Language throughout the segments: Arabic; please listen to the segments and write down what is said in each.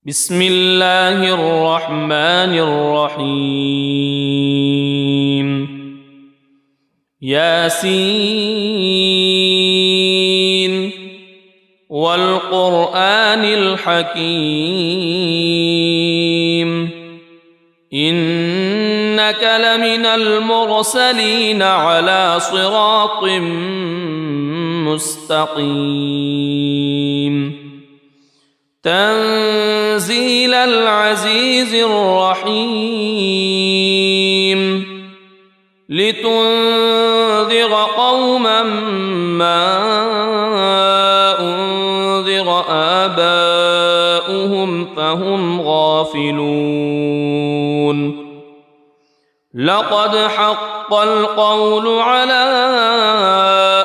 بسم الله الرحمن الرحيم ياسين والقرآن الحكيم إنك لمن المرسلين على صراط مستقيم تنزيل العزيز الرحيم لتنذر قوما ما أنذر آباؤهم فهم غافلون لقد حق القول على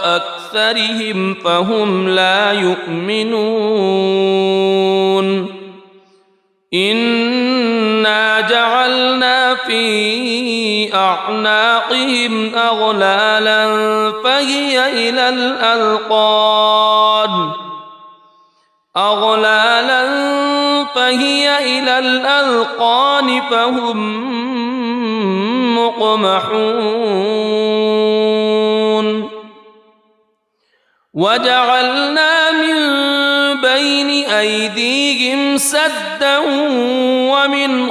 أكثرهم فهم لا يؤمنون إنا جعلنا في أعناقهم أغلالا فهي إلى الأذقان فهم مقمحون وجعلنا من بين أيديهم سدا ومن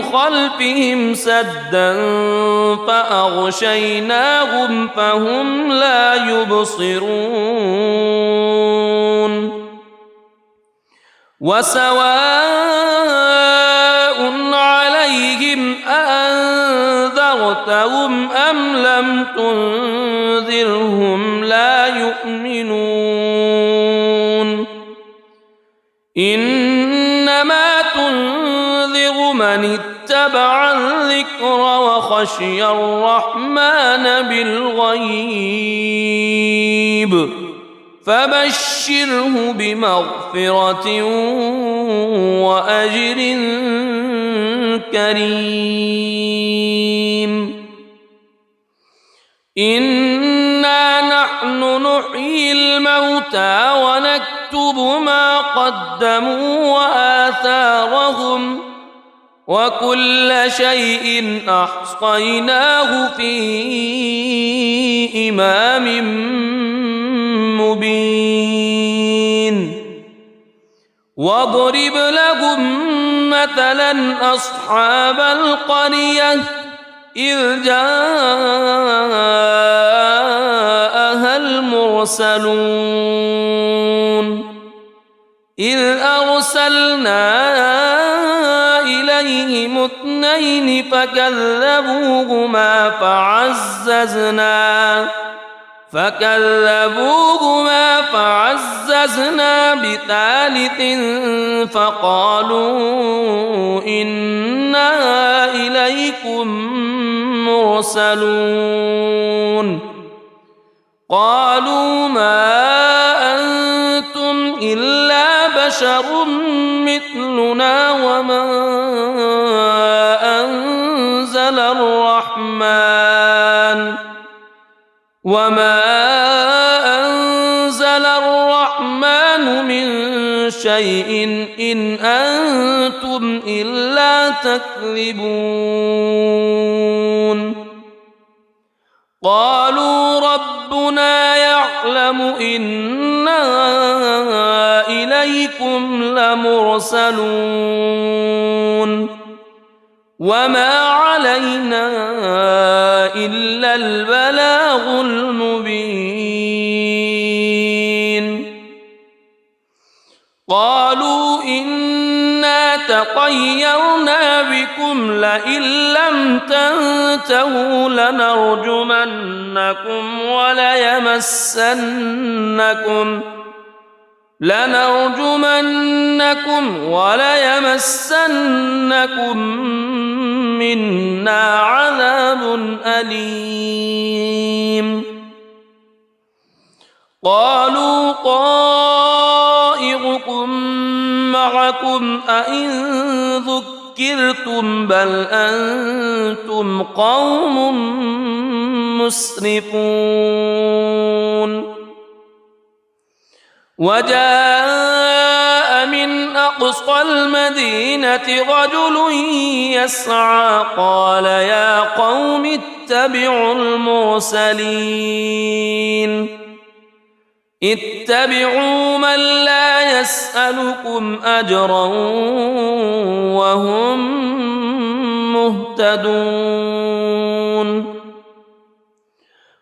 خلفهم سدا فأغشيناهم فهم لا يبصرون وسواء عليهم أأنذرتهم أم لم تنذرهم لا يؤمنون إنما تنذر من اتبع الذكر وخشي الرحمن بالغيب فبشره بمغفرة وأجر كريم إنا نحن نحيي الموتى ونكتب ما قدموا وآثارهم وكل شيء أحصيناه في إمام مبين واضرب لهم مثلا أصحاب القرية إذ جاءها المرسلون إذ أرسلنا إليهم اثنين فكذبوهما فعززنا بثالث فقالوا إنا إليكم مرسلون قالوا ما أنتم إلا بشر مثلنا وما أنزل الرحمن من شيء إن أنتم إلا تكذبون قالوا ربنا يعلم إنا إليكم لمرسلون وما علينا إلا البلاغ المبين قالوا إنا تطيرنا بكم لئن لم تنتهوا لنرجمنكم وليمسنكم منا عذاب أليم قالوا طائركم معكم أئن ذكرتم بل أنتم قوم مسرفون وجاء من أقصى المدينة رجل يسعى قال يا قوم اتبعوا المرسلين اتبعوا من لا يسألكم أجرا وهم مهتدون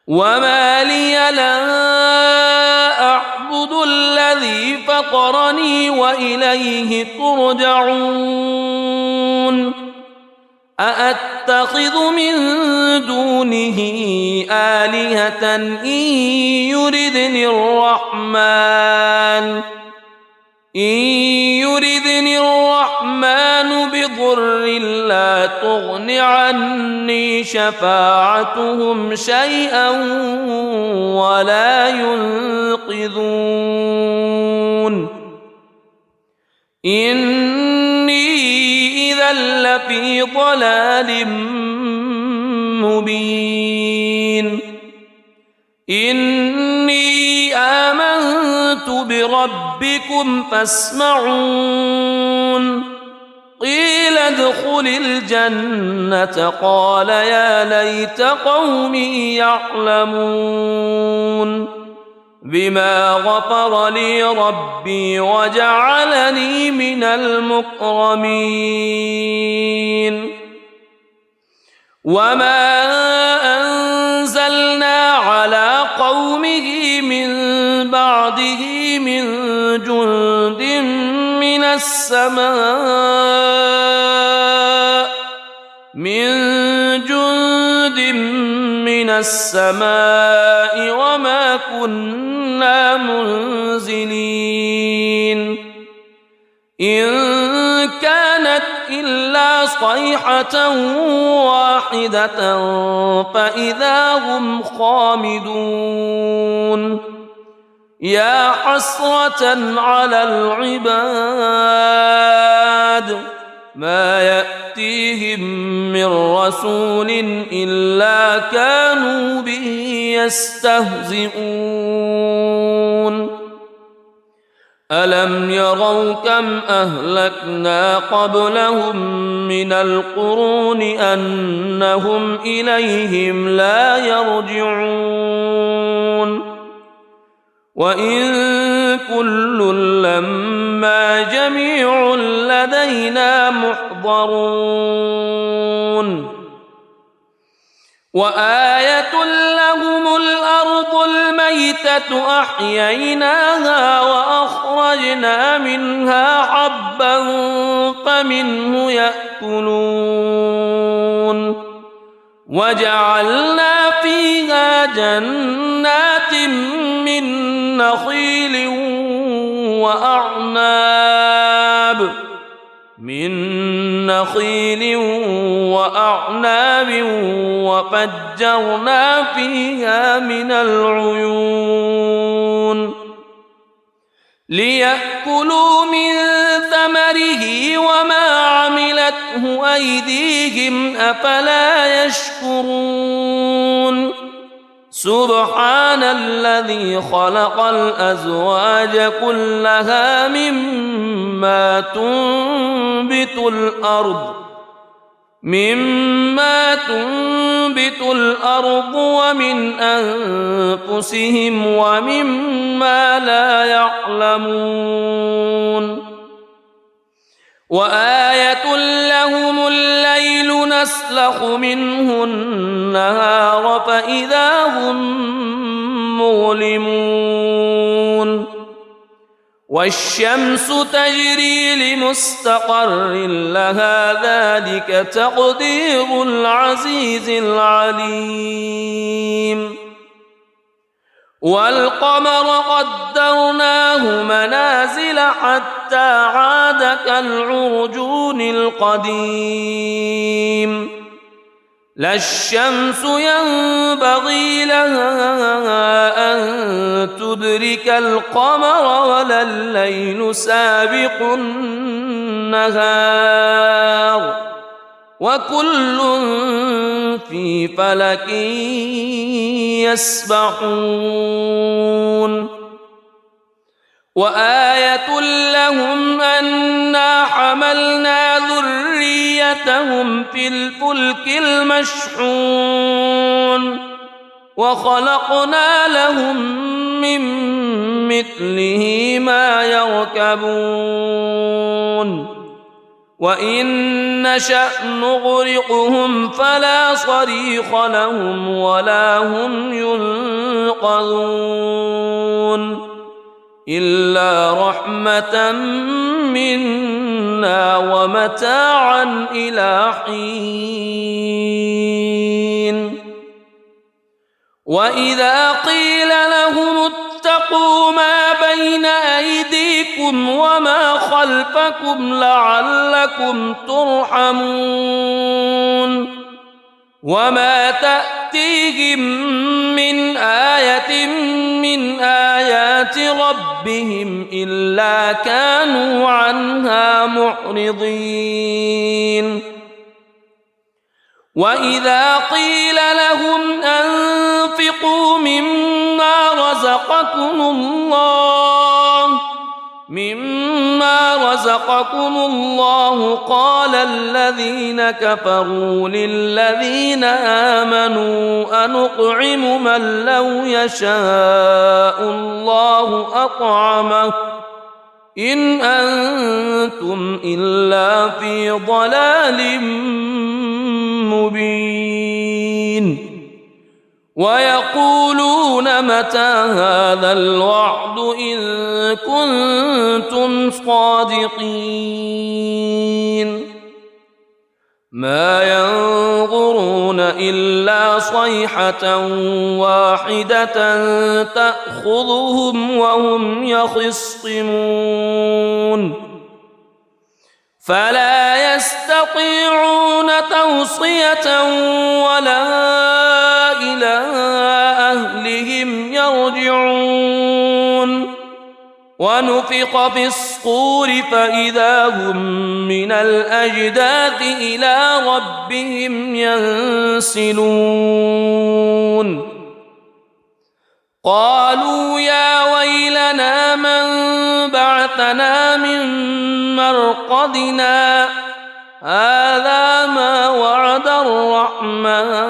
وما لي لا أعبد الذي فطرني وإليه ترجعون أأتخذ من دونه آلهة إن يردني الرحمن بضر لا تغن عني شفاعتهم شيئا ولا ينقذون إني إذا لفي ضلال مبين إني آمنت بربكم فاسمعون قيل ادخل الجنة قال يا ليت قومي يعلمون بما غفر لي ربي وجعلني من المكرمين وما أنزلنا على قومه من بعده من جند من السماء وما كنا منزلين إن كانت إلا صيحة واحدة فإذا هم خامدون يا حسرة على العباد ما يأتيهم من رسول إلا كانوا به يستهزئون ألم يروا كم أهلكنا قبلهم من القرون أنهم إليهم لا يرجعون وإن كل لما جميع لدينا محضرون وآية لهم الأرض الميتة أحييناها وأخرجنا منها حبا فمنه يأكلون وجعلنا فيها جنات من نخيل وأعناب وفجرنا فيها من العيون ليأكلوا من ثمره وما عملته أيديهم أفلا يشكرون سبحان الذي خلق الأزواج كلها مما تنبت الأرض ومن أنفسهم ومما لا يعلمون وآية لهم الليل نسلخ منه النهار فإذا هم مظلمون والشمس تجري لمستقر لها ذلك تقدير العزيز العليم والقمر قدرناه منازل حتى عاد كالعرجون القديم لا الشمس ينبغي لها أن تدرك القمر ولا الليل سابق النهار وكل في فلك يسبحون وآية لهم أنا حملنا ذريتهم في الفلك المشحون وخلقنا لهم من مثله ما يركبون وإن نشأ نغرقهم فلا صريخ لهم ولا هم ينقذون إلا رحمة منا ومتاعا إلى حين وإذا قيل لهم اتقوا ما بين أيديكم وما خلفكم لعلكم ترحمون وما تأتيهم من آية من آيات ربهم إلا كانوا عنها معرضين وإذا قيل لهم أنفقوا مما رزقكم الله قال الذين كفروا للذين آمنوا أنطعم من لو يشاء الله أطعمه إن أنتم إلا في ضلال مبين ويقولون متى هذا الوعد إن كنتم صادقين ما ينظرون إلا صيحة واحدة تأخذهم وهم يخصمون فلا يستطيعون توصية ولا إلى أهلهم يرجعون ونفخ في الصور فإذا هم من الأجداث إلى ربهم ينسلون قالوا يا ويلنا من بعثنا من مرقدنا هذا ما وعد الرحمن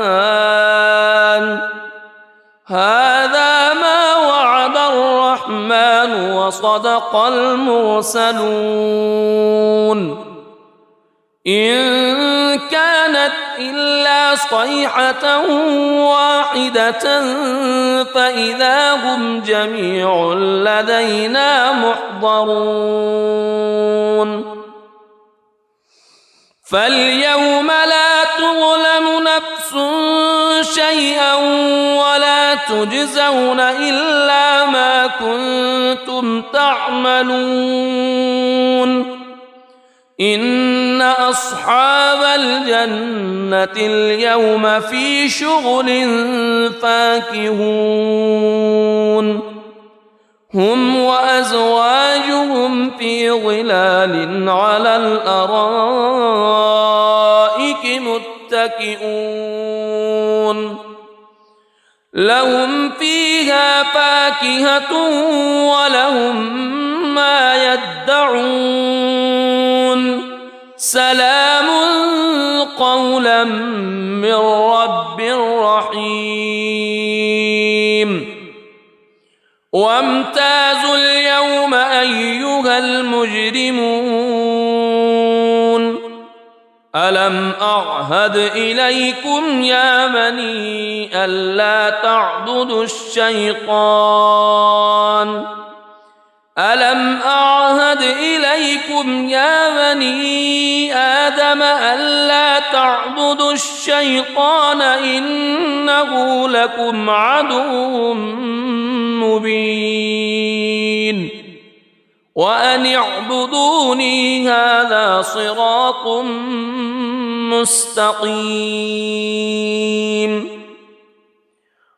وصدق المرسلون إن كانت إلا صيحة واحدة فإذا هم جميع لدينا محضرون فاليوم لا تظلم نفس شيئا ولا تجزون إلا ما كنتم تعملون إن أصحاب الجنة اليوم في شغل فاكهون هم وأزواجهم في ظلال على الأرائك متكئون لهم فيها فاكهة ولهم ما يدعون سلام قولا من رب رحيم وامتازوا اليوم أيها المجرمون ألم أعهد إليكم يا بني ألا تعبدوا الشيطان ألم أعهد إليكم يا بني آدم ألا تعبدوا الشيطان إنه لكم عدو مبين وأن اعبدوني هذا صراط مستقيم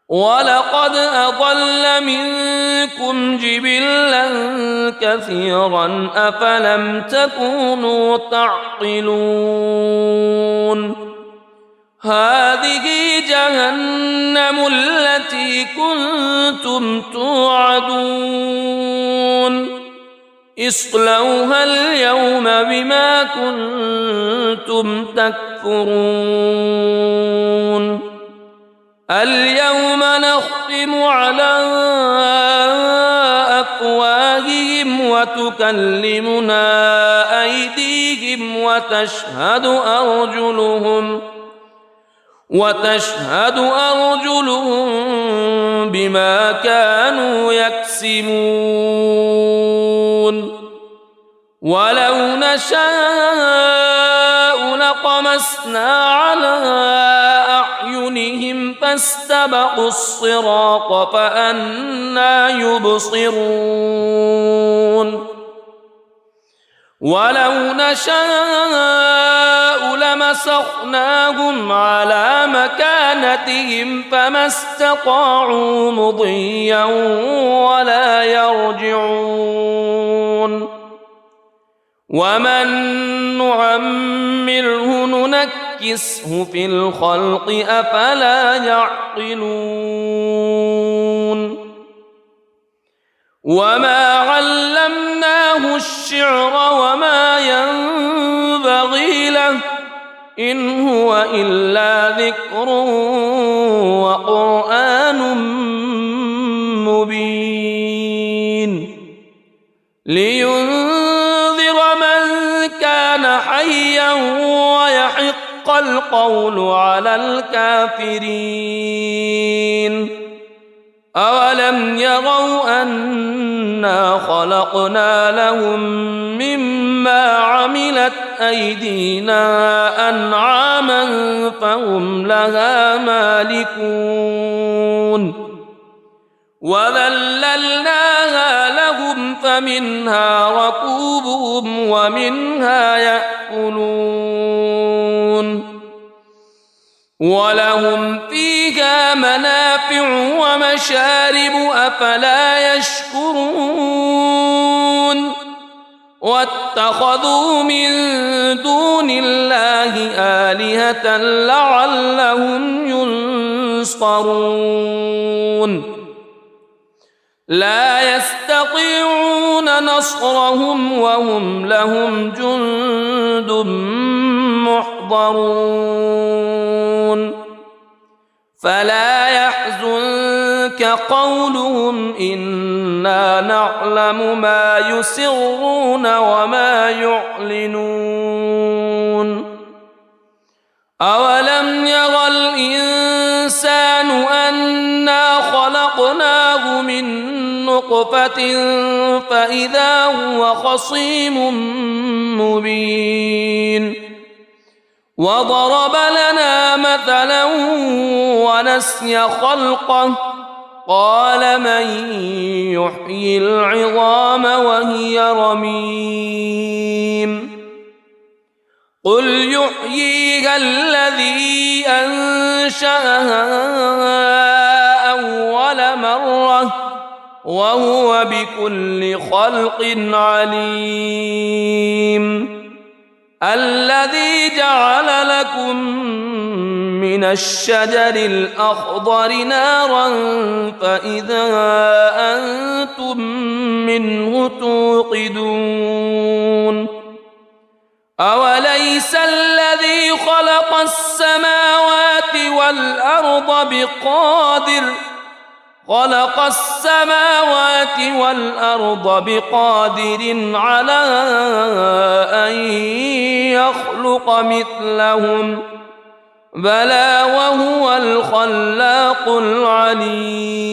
ولقد أضل منكم جبلا كثيرا أفلم تكونوا تعقلون هذه جهنم التي كنتم توعدون اصلوها اليوم بما كنتم تكفرون اليوم نختم على أفواههم وتكلمنا أيديهم وتشهد أرجلهم بما كانوا يكسبون ولو نشاء لطمسنا على أعينهم فاستبقوا الصراط فأنى يبصرون ولو نشاء لمسخناهم على مكانتهم فما استطاعوا مضيا ولا يرجعون ومن نعمره ننكسه في الخلق أفلا يعقلون وما علمناه الشعر وما ينبغي له إن هو إلا ذكر وقرآن مبين لينذر من كان حيا ويحق القول على الكافرين أولم يروا أنا خلقنا لهم مما عملت أيدينا أنعاما فهم لها مالكون وذللناها لهم فمنها ركوبهم ومنها يأكلون ولهم فيها منافع ومشارب أفلا يشكرون واتخذوا من دون الله آلهة لعلهم ينصرون لا يستطيعون نصرهم وهم لهم جند محضرون فلا يحزنك قولهم إنا نعلم ما يسرون وما يعلنون أولم ير الإنسان أنا خلقناه من نطفة فإذا هو خصيم مبين وضرب لنا مثلا ونسي خلقه قال من يحيي العظام وهي رميم قل يحييها الذي أنشأها أول مرة وهو بكل خلق عليم الذي جعل لكم من الشجر الأخضر نارا فإذا أنتم منه توقدون أوليس الذي خلق السماوات والأرض بقادر على أن يخلق مثلهم بلى وهو الخلاق العليم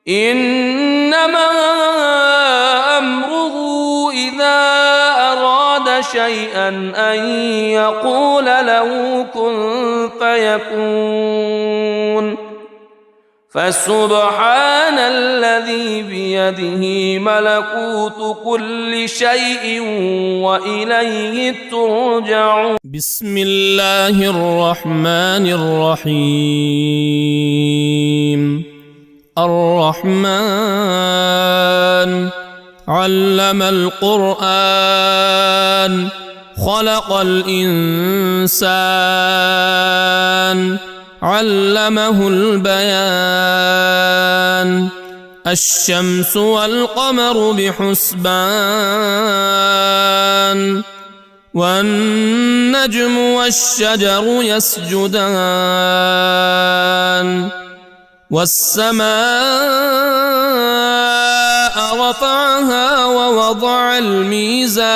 إنما أمره إذا أراد شيئا أن يقول له كن فيكون فسبحان الذي بيده ملكوت كل شيء وإليه ترجعون بسم الله الرحمن الرحيم الرحمن علم القرآن خلق الإنسان علمه البيان الشمس والقمر بحسبان والنجم والشجر يسجدان والسماء رفعها ووضع الميزان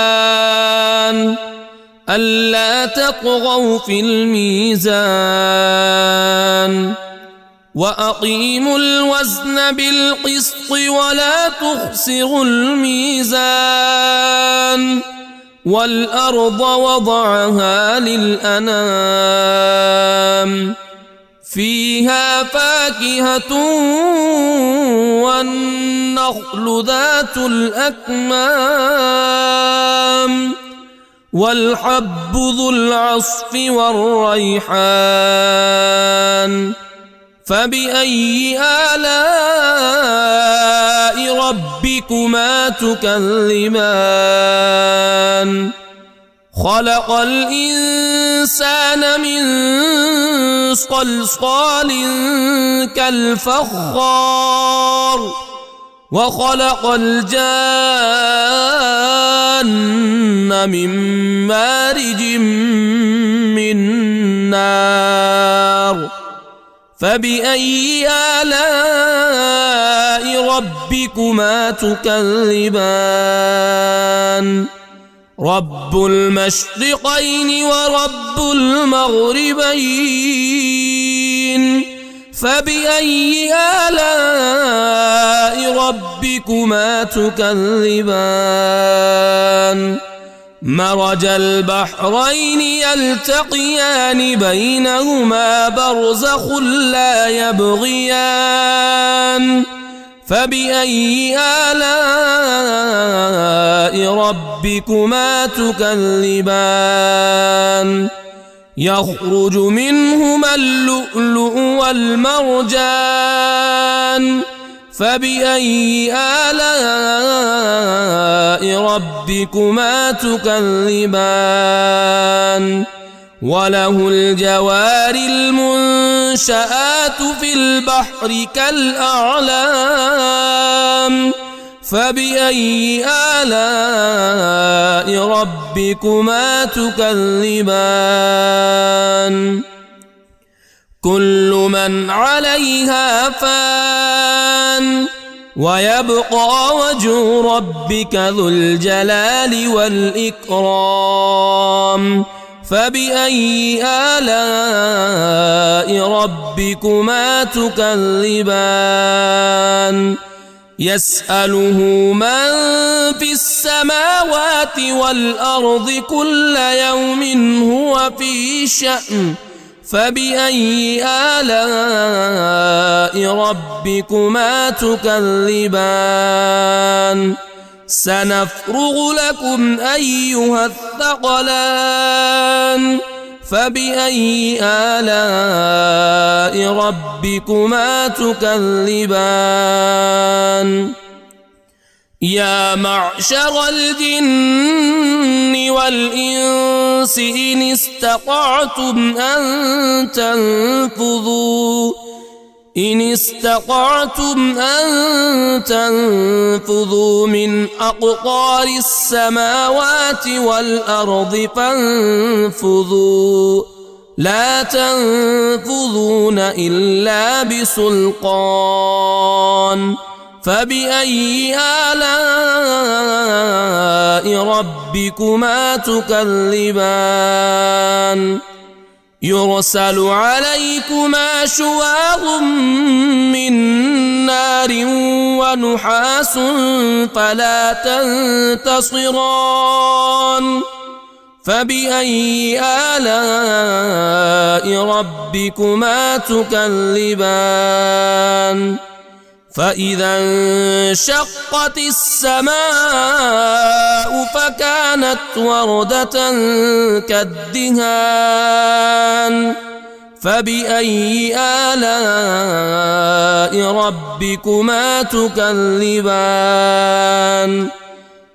ألا تطغوا في الميزان وأقيموا الوزن بالقسط ولا تخسروا الميزان والأرض وضعها للأنام فيها فاكهة والنخل ذات الأكمام والحب ذو العصف والريحان فبأي آلاء ربكما تكذبان خلق الإنسان من صلصال كالفخار وخلق الجان من مارج من نار فبأي آلاء ربكما تكذبان رب المشرقين ورب المغربين فبأي آلاء ربكما تكذبان مرج البحرين يلتقيان بينهما برزخ لا يبغيان فبأي آلاء ربكما تكذبان يخرج منهما اللؤلؤ والمرجان فبأي آلاء ربكما تكذبان وله الجوار المنشآت في البحر كالأعلام فبأي آلاء ربكما تكذبان كل من عليها فان ويبقى وجه ربك ذو الجلال والإكرام فبأي آلاء ربكما تكذبان يسأله من في السماوات والأرض كل يوم هو في شأن فبأي آلاء ربكما تكذبان سنفرغ لكم أيها الثقلان فبأي آلاء ربكما تكذبان يا معشر الجن والإنس إن استطعتم أن تنفذوا من أقطار السماوات والأرض فانفذوا لا تنفذون إلا بسلطان فبأي آلاء ربكما تكذبان يرسل عليكما شواظ من نار ونحاس فلا تنتصران فبأي آلاء ربكما تكذبان فإذا انشقت السماء فكانت وردة كالدهان فبأي آلاء ربكما تكذبان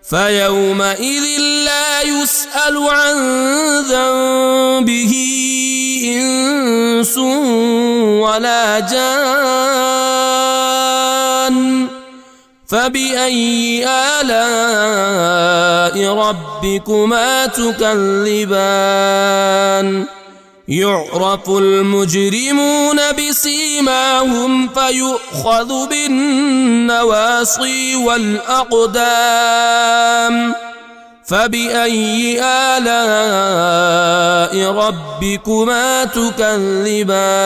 فيومئذ لا يسأل عن ذنبه إنس ولا جان فبأي آلاء ربكما تكذبان يعرف المجرمون بسيماهم فيؤخذ بالنواصي والأقدام فبأي آلاء ربكما تكذبان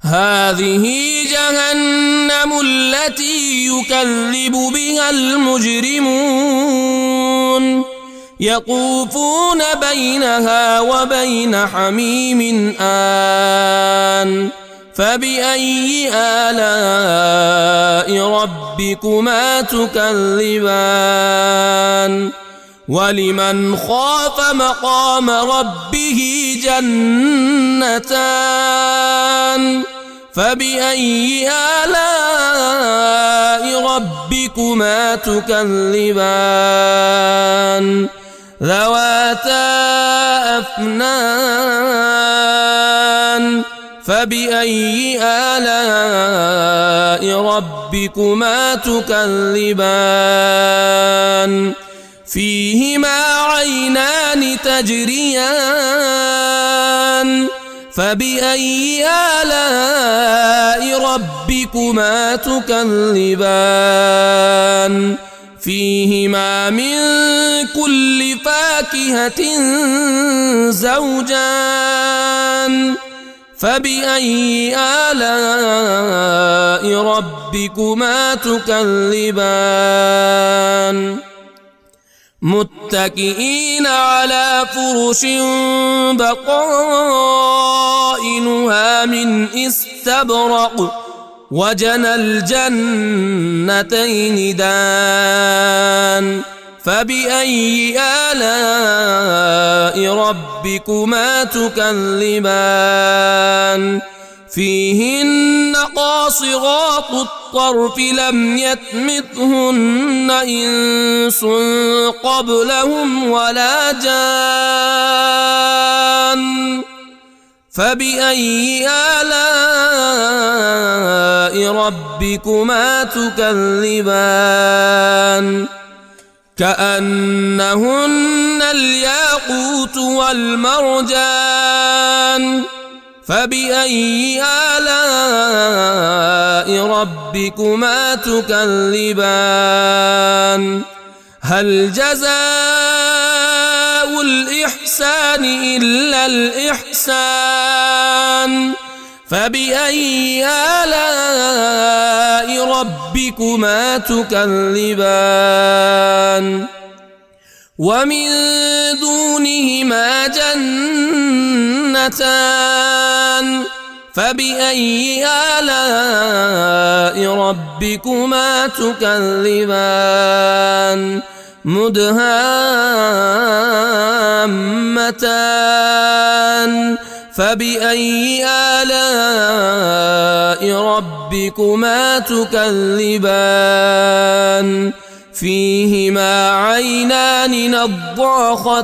هذه جهنم التي يكذب بها المجرمون يطوفون بينها وبين حميم آن فبأي آلاء ربكما تكذبان ولمن خاف مقام ربه جنتان فبأي آلاء ربكما تكذبان ذواتا أفنان فبأي آلاء ربكما تكذبان فيهما عينان تجريان فبأي آلاء ربكما تكذبان فيهما من كل فاكهة زوجان فبأي آلاء ربكما تكذبان متكئين على فرش بطائنها من استبرق وجنى الجنتين دان فبأي آلاء ربكما تكذبان فيهن قاصرات الطرف لم يطمثهن إنس قبلهم ولا جان فبأي آلاء ربكما تكذبان كأنهن الياقوت والمرجان فبأي آلاء ربكما تكذبان هل جزاء الإحسان إلا الإحسان فبأي آلاء ربكما تكذبان ومن دونهما جنتان فبأي آلاء ربكما تكذبان مدهامتان فبأي آلاء ربكما تكذبان فيهما عينان نضاختان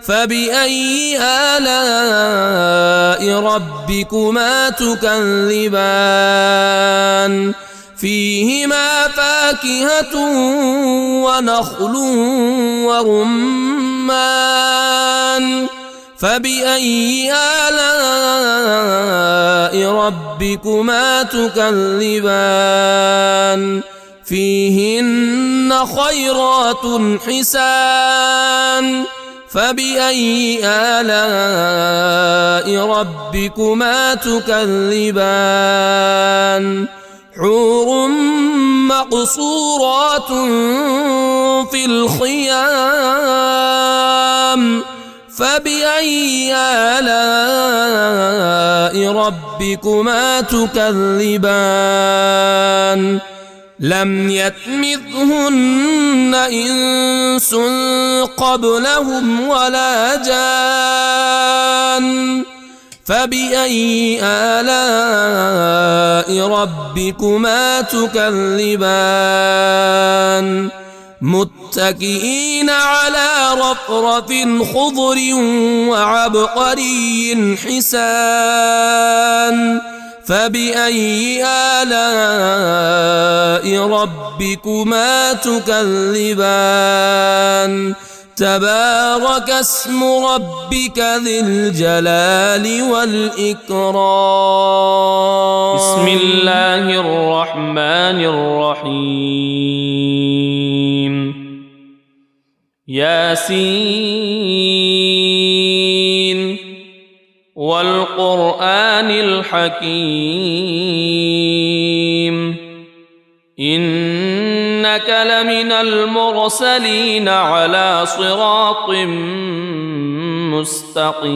فبأي آلاء ربكما تكذبان فيهما فاكهة ونخل ورمان فبأي آلاء ربكما تكذبان فيهن خيرات حسان فبأي آلاء ربكما تكذبان حور مقصورات في الخيام فبأي آلاء ربكما تكذبان لم يطمثهن إنس قبلهم ولا جان فبأي آلاء ربكما تكذبان متكئين على رفرف خضر وعبقري حسان فبأي آلاء ربكما تكذبان تبارك اسم ربك ذي الجلال والإكرام بسم الله الرحمن الرحيم ياسين والقرآن الحكيم إنك لمن المرسلين على صراط مستقيم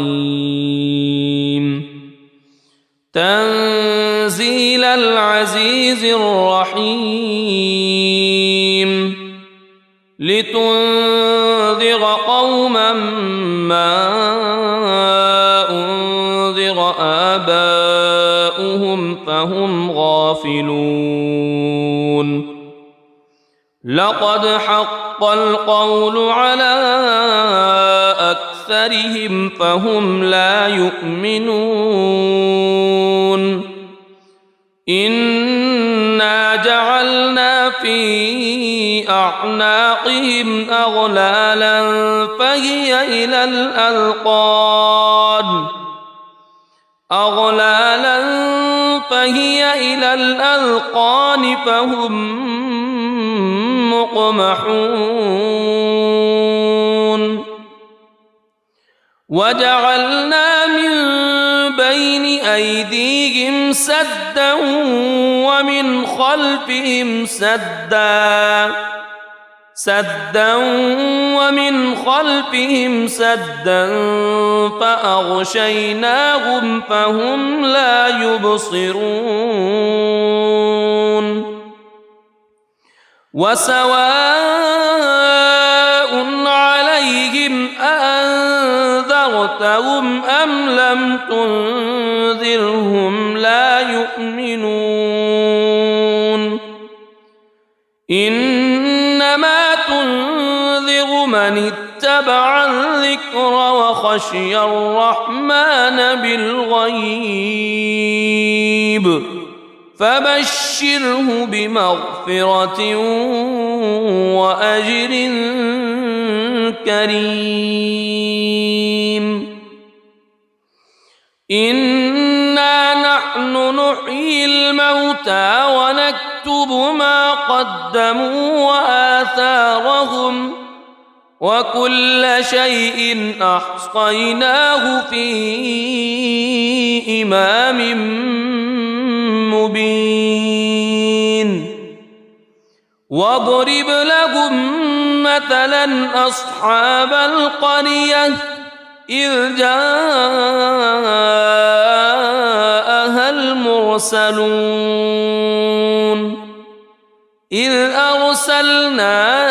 تنزيل العزيز الرحيم لتنذر قوما ما أنذر آباؤهم فهم غافلون لقد حق القول على أكثرهم فهم لا يؤمنون إنا جعلنا في أعناقهم أغلالا فهي إلى الأذقان فهم مقمحون وجعلنا من بين أيديهم سدا ومن خلفهم سدا فأغشيناهم فهم لا يبصرون وسواء عليهم أأنذرتهم أم لم تنذرهم لا يؤمنون إنما تنذر من اتبع الذكر وخشي الرحمن بالغيب فبشره بمغفرة وأجر كريم إنا نحن نحيي الموتى ونكتب ما قدموا وآثارهم وكل شيء أحصيناه في إمام مبين واضرب لهم مثلا أصحاب القرية إذ جاءها المرسلون إذ أرسلنا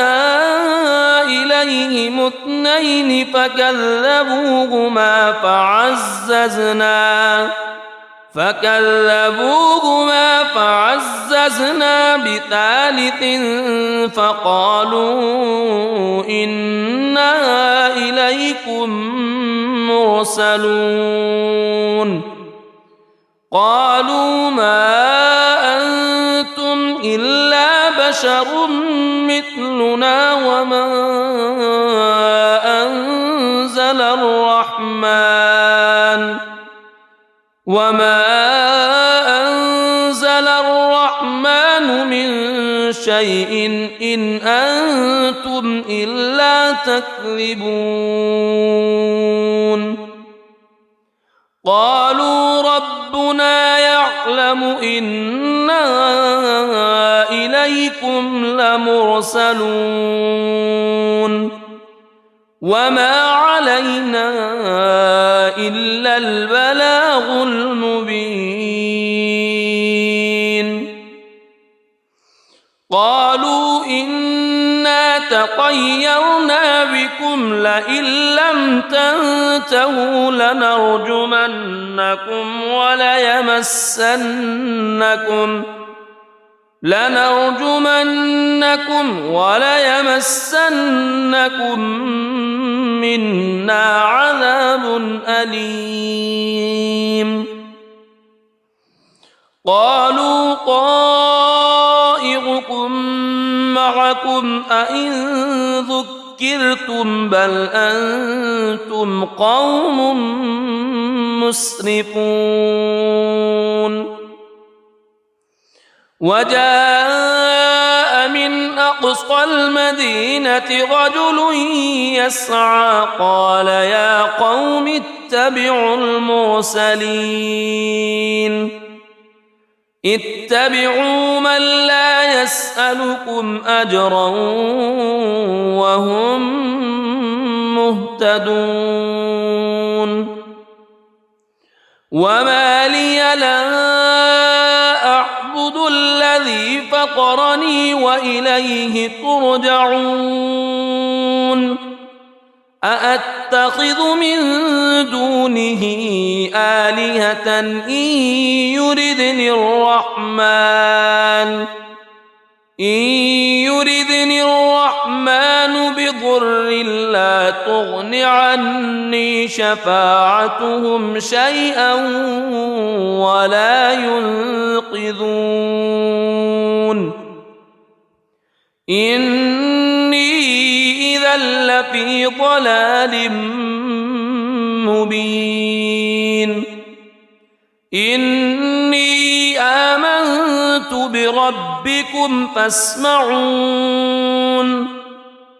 إليهم اثنين فكذبوهما فعززنا بثالث فقالوا إنا إليكم مرسلون قالوا ما أنتم إلا بشر مثلنا وما أنزل الرحمن من شيء إن أنتم إلا تكذبون قالوا ربنا يعلم إنا إليكم لمرسلون وما علينا إلا البلاغ المبين قالوا إنا تطيرنا بكم لئن لم تنتهوا لنرجمنكم وليمسنكم منا عذاب أليم قالوا طائركم معكم أئن ذكرتم بل أنتم قوم مسرفون وجاء من أقصى المدينة رجل يسعى قال يا قوم اتبعوا المرسلين اتبعوا من لا يسألكم أجرا وهم مهتدون وما لي لا أعبد الذي فطرني وإليه ترجعون أأتخذ من دونه آلهة إن يردني الرحمن بضر لا تغن عني شفاعتهم شيئا ولا ينقذون إني إذا لفي ضلال مبين إني آمنت بربكم فاسمعون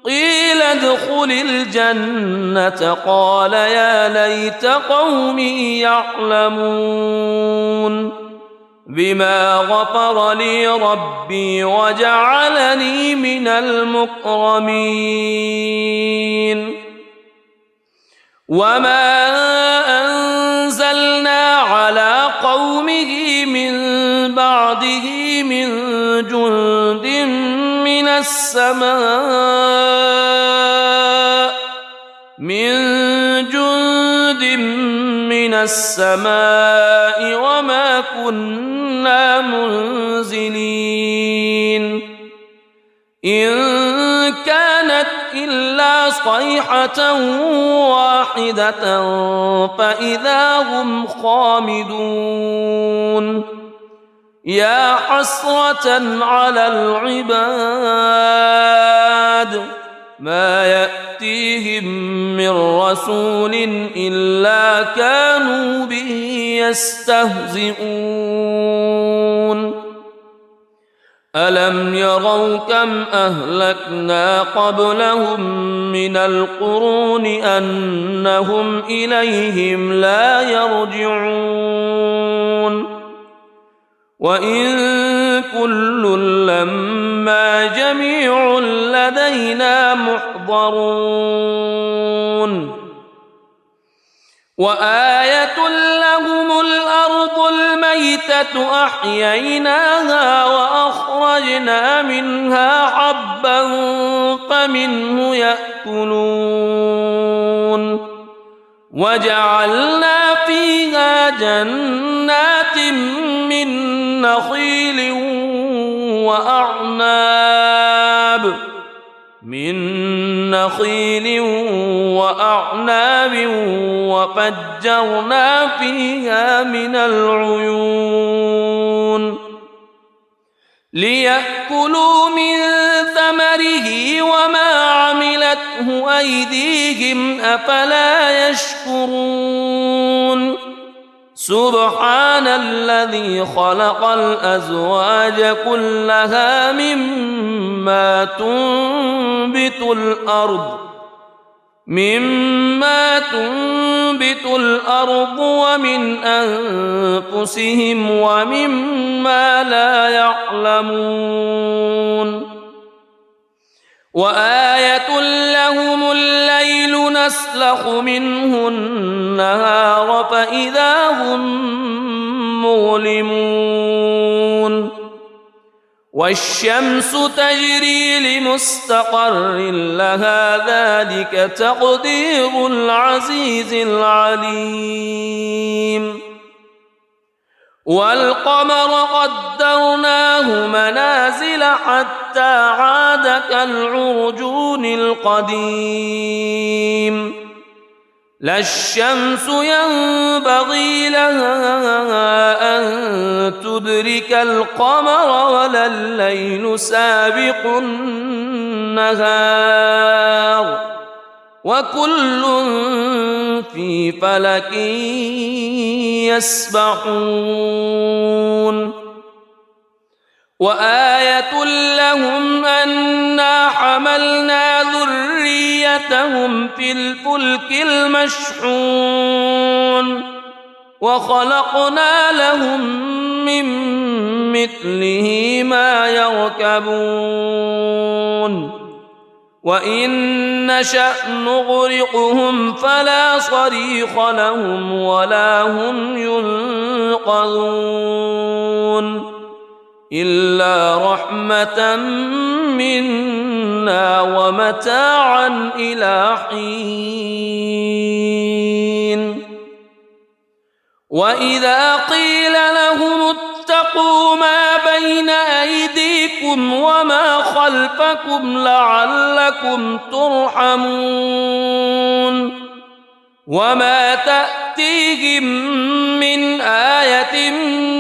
قيل ادخل الجنة قال يا ليت قومي يعلمون بما غفر لي ربي وجعلني من المكرمين وما أنزلنا على قومه من بعده من جند من السماء وما كنا منزلين إن كانت إلا صيحة واحدة فإذا هم خامدون يا حسرة على العباد ما يأتيهم من رسول إلا كانوا به يستهزئون ألم يروا كم أهلكنا قبلهم من القرون أنهم إليهم لا يرجعون وإن كل لما جميع لدينا محضرون وآية لهم الأرض الميتة أحييناها وأخرجنا منها حبا فمنه يأكلون وجعلنا فيها جنات من نخيل وأعناب وفجرنا فيها من العيون ليأكلوا من ثمره وما عملته أيديهم أفلا يشكرون سبحان الذي خلق الأزواج كلها مما تنبت الأرض ومن أنفسهم ومما لا يعلمون وآية لهم الليل نسلخ منه النهار فإذا هم مظلمون والشمس تجري لمستقر لها ذلك تقدير العزيز العليم والقمر قدرناه منازل حتى عاد كالعرجون القديم لا الشمس ينبغي لها أن تدرك القمر ولا الليل سابق النهار وكل في فلك يسبحون وآية لهم أنا حملنا ذريتهم في الفلك المشحون وخلقنا لهم من مثله ما يركبون وإن نشأ نغرقهم فلا صريخ لهم ولا هم ينقذون إلا رحمة منا ومتاعا إلى حين وإذا قيل لهم اتقوا ما بين أيديكم وما خلفكم لعلكم ترحمون وما تأتيهم من آية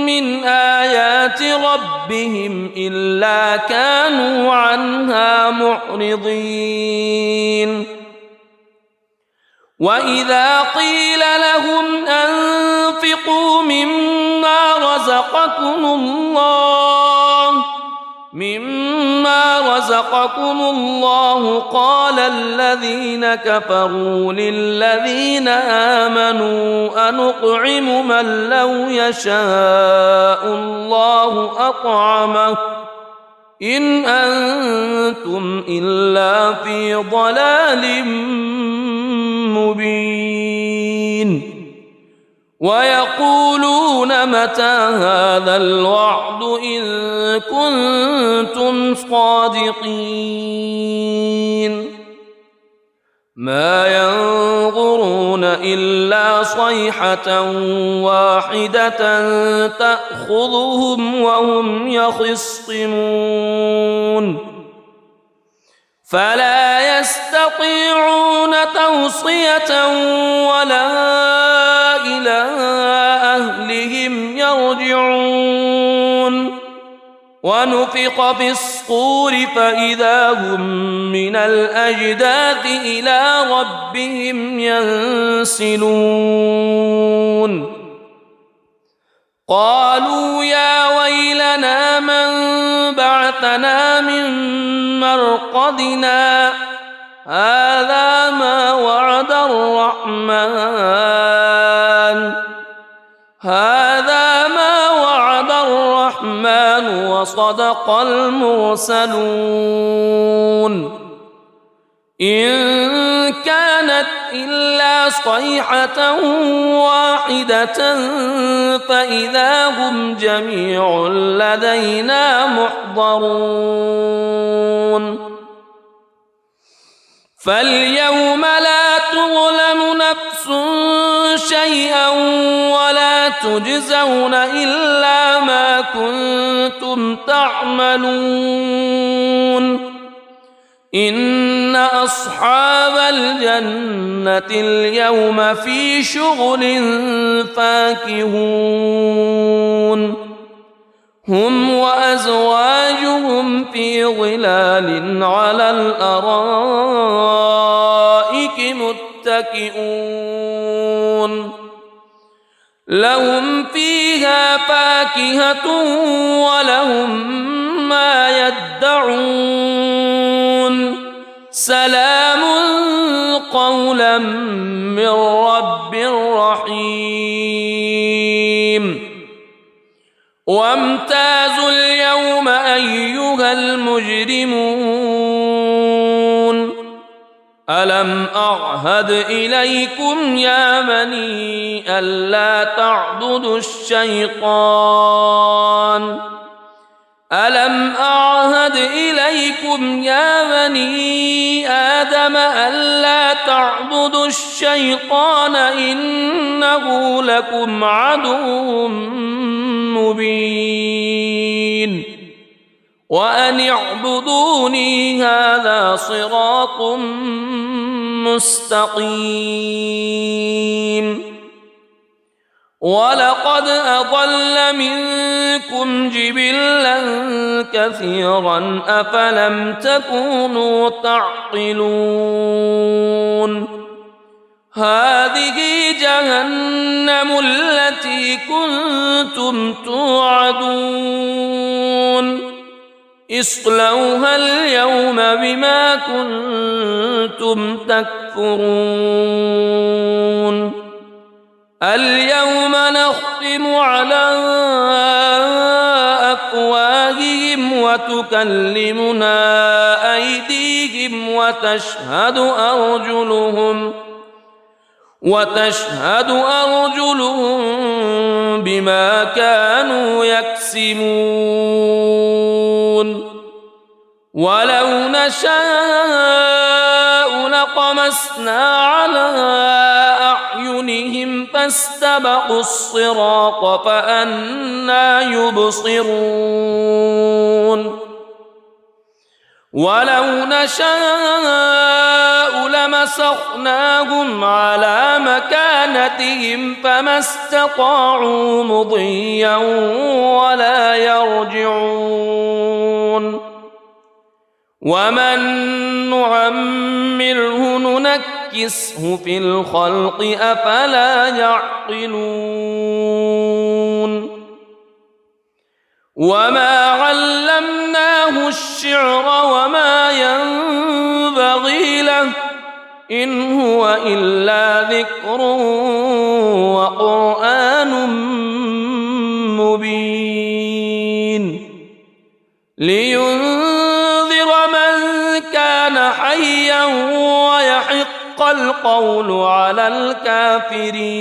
من آيات ربهم إلا كانوا عنها معرضين وإذا قيل لهم أنفقوا مما رزقكم الله قال الذين كفروا للذين آمنوا أنطعم من لو يشاء الله أطعمه إن أنتم إلا في ضلال مبين ويقولون متى هذا الوعد إن كنتم صادقين ما ينظرون إلا صيحة واحدة تأخذهم وهم يخصمون فلا يستطيعون توصية ولا إلى أهلهم يرجعون ونفخ في الصور فإذا هم من الأجداث إلى ربهم ينسلون قالوا يا ويلنا من بعثنا من مرقدنا هذا ما وعد الرحمن وصدق المرسلون إن كانت إلا صيحة واحدة فإذا هم جميع لدينا محضرون فاليوم لا تظلم نفس شيئا ولا تجزون إلا ما كنتم تعملون إن أصحاب الجنة اليوم في شغل فاكهون هم وأزواجهم في ظلال على الأرائك متكئون لهم فيها فاكهة ولهم ما يدعون سلام قولا من رب رحيم وامتازوا اليوم أيها المجرمون ألم أعهد إليكم يا بني ألا تعبدوا الشيطان ألم أعهد إليكم يا بني آدم ألا تعبدوا الشيطان إنه لكم عدو مبين وأن اعبدوني هذا صراط مستقيم ولقد أضل منكم جبلا كثيرا أفلم تكونوا تعقلون هذه جهنم التي كنتم توعدون اصلوها اليوم بما كنتم تكفرون اليوم نختم على أفواههم وتكلمنا أيديهم وتشهد أرجلهم بما كانوا يكسبون ولو نشاء لطمسنا على أعينهم فاستبقوا الصراط فأنى يبصرون ولو نشاء لمسخناهم على مكانتهم فما استطاعوا مضيا ولا يرجعون ومن نعمره ننكسه في الخلق أفلا يعقلون وما علمناه الشعر وما ينبغي له إن هو إلا ذكر وقرآن مبين لينذر من كان حيا ويحق القول على الكافرين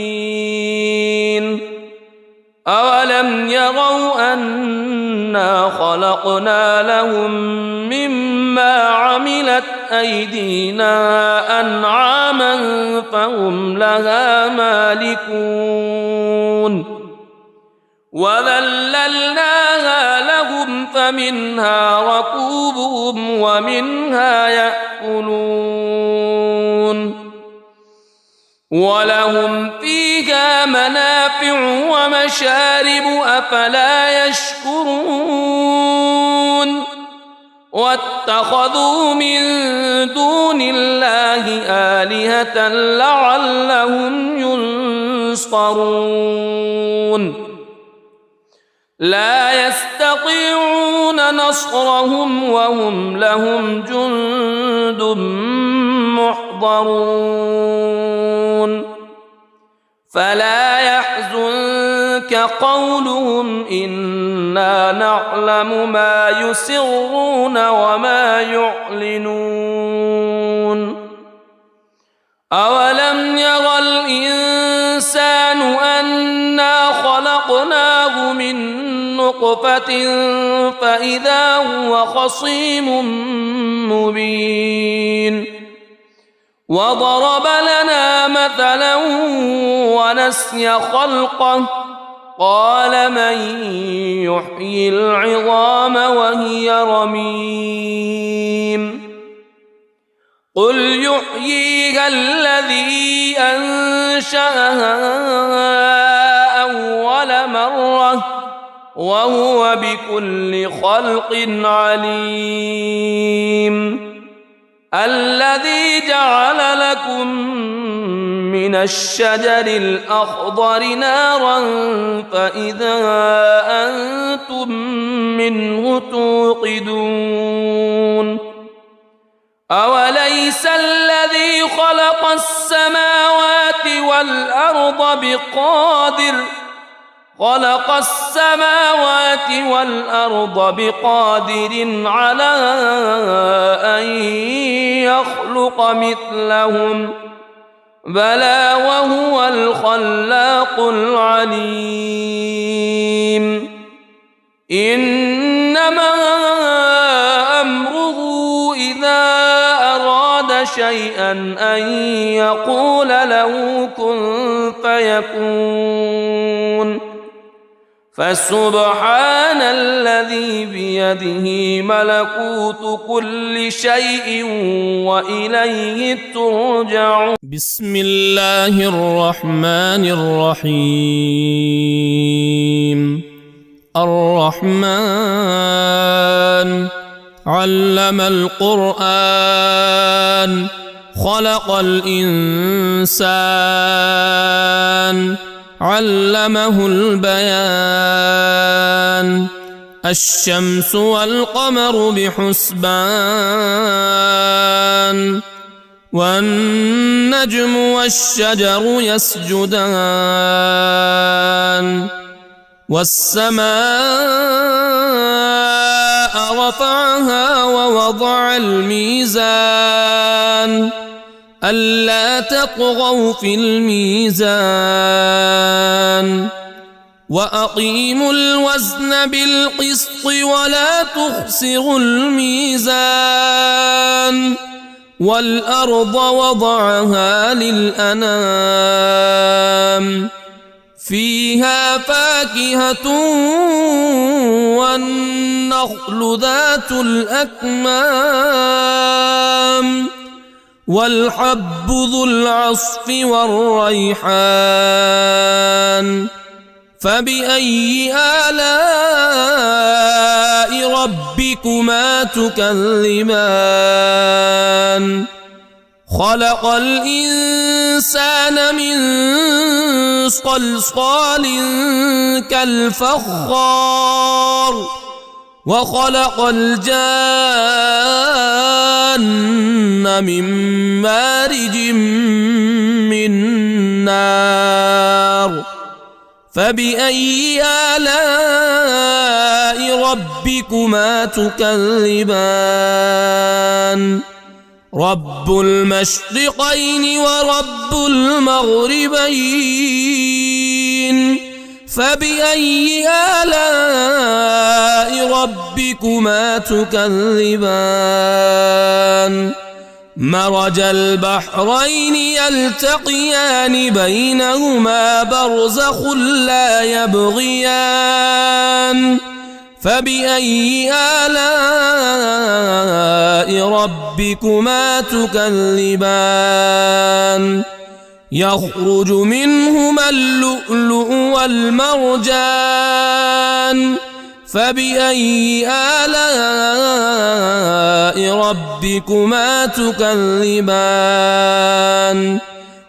أولم يروا أنا خلقنا لهم مما عملت أيدينا أنعاما فهم لها مالكون وذللناها لهم فمنها ركوبهم ومنها يأكلون ولهم فيها منافع ومشارب أفلا يشكرون واتخذوا من دون الله آلهة لعلهم ينصرون لا يستطيعون نصرهم وهم لهم جند محضرون فلا يحزنك قولهم إنا نعلم ما يسرون وما يعلنون أولم ير الإنسان أنا خلقناه من نطفة فإذا هو خصيم مبين وضرب لنا مثلا ونسي خلقه قال من يحيي العظام وهي رميم قل يحييها الذي أنشأها أول مرة وهو بكل خلق عليم الذي جعل لكم من الشجر الأخضر نارا فإذا أنتم منه توقدون أوليس الذي خلق السماوات والأرض بقادر على أن يخلق مثلهم بلى وهو الخلاق العليم إنما أمره إذا أراد شيئا أن يقول له كن فيكون فسبحان الذي الذي بيده ملكوت كل شيء وإليه ترجعون. بسم الله الرحمن الرحيم. الرحمن علم القرآن خلق الإنسان علمه البيان. الشمس والقمر بحسبان والنجم والشجر يسجدان. والسماء رفعها ووضع الميزان ألا تطغوا في الميزان وأقيموا الوزن بالقسط ولا تخسروا الميزان. والأرض وضعها للأنام فيها فاكهة والنخل ذات الأكمام والحب ذو العصف والريحان. فبأي آلاء ربكما تكذبان؟ خلق الإنسان من صلصال كالفخار وخلق الجان من مارج من نار. فبأي آلاء ربكما تكذبان؟ رب المشرقين ورب المغربين. فبأي آلاء ربكما تكذبان؟ مرج البحرين يلتقيان بينهما برزخ لا يبغيان. فبأي آلاء ربكما تكذبان؟ يخرج منهما اللؤلؤ والمرجان. فبأي آلاء ربكما تكذبان؟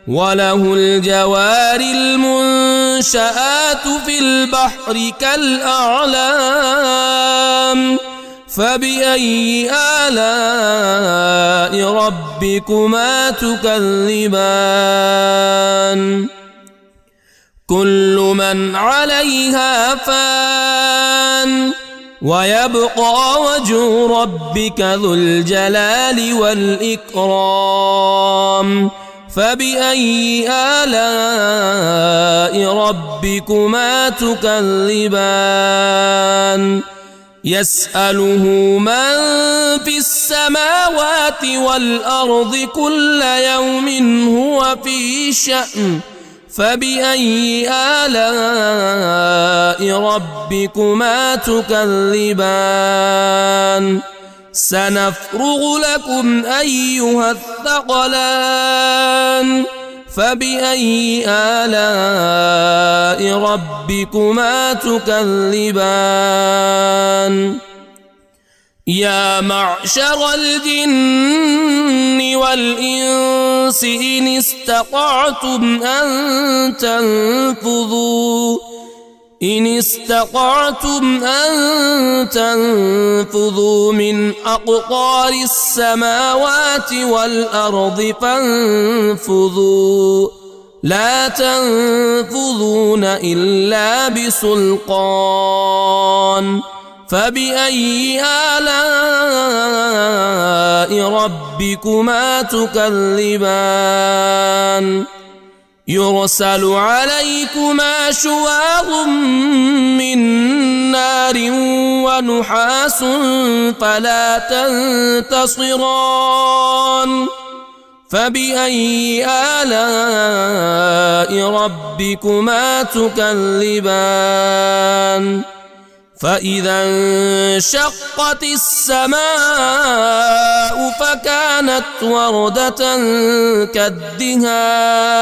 وله الجوار المنشآت في البحر كالأعلام. فبأي آلاء ربكما تكذبان؟ كل من عليها فان ويبقى وجه ربك ذو الجلال والإكرام. فبأي آلاء ربكما تكذبان؟ يسأله من في السماوات والأرض كل يوم هو في شأن. فبأي آلاء ربكما تكذبان؟ سنفرغ لكم أيها الثقلان. فبأي آلاء ربكما تكذبان؟ يا معشر الجن والإنس إن استطعتم أن تنفذوا من أقطار السماوات والأرض فانفذوا لا تنفذون إلا بسلطان. فبأي آلاء ربكما تكذبان؟ يرسل عليكما شواظ من نار ونحاس فلا تنتصران. فبأي آلاء ربكما تكذبان؟ فإذا انشقت السماء فكانت وردة كالدهان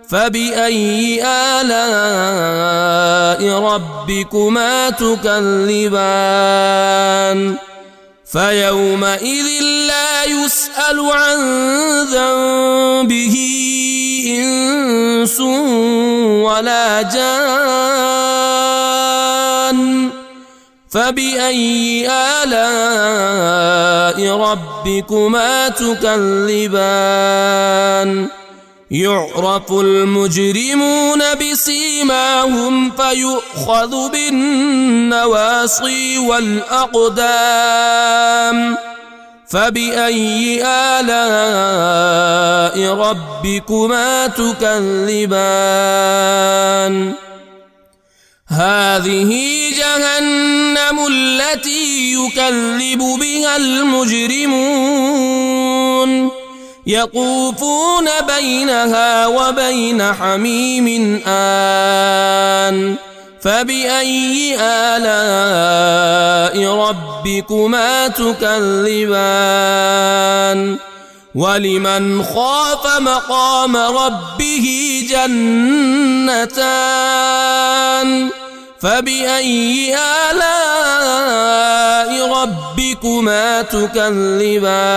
فبأي آلاء ربكما تكذبان فيومئذ لا يسأل عن ذنبه إنس ولا جان فبأي آلاء ربكما تكذبان يعرف المجرمون بسيماهم فيؤخذ بالنواصي والأقدام فبأي آلاء ربكما تكذبان هذه جهنم التي يكذب بها المجرمون يطوفون بينها وبين حميم آن فبأي آلاء ربكما تكذبان ولمن خاف مقام ربه جنتان فبأي آلاء ربكما تكذبان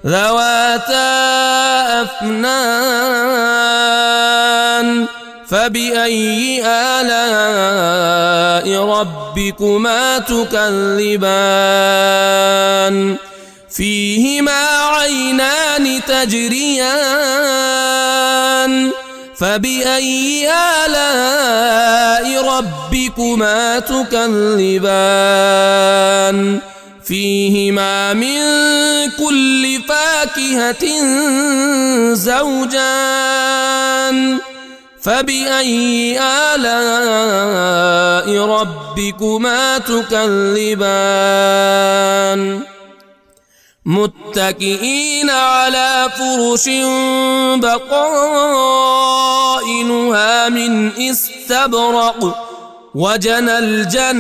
ذواتا أفنان فبأي آلاء ربكما تكذبان فيهما عينان تجريان فبأي آلاء ربكما تكذبان فيهما من كل فاكهة زوجان فبأي آلاء ربكما تكذبان متكئين على فرش بطائنها من استبرق وجنى الجنتين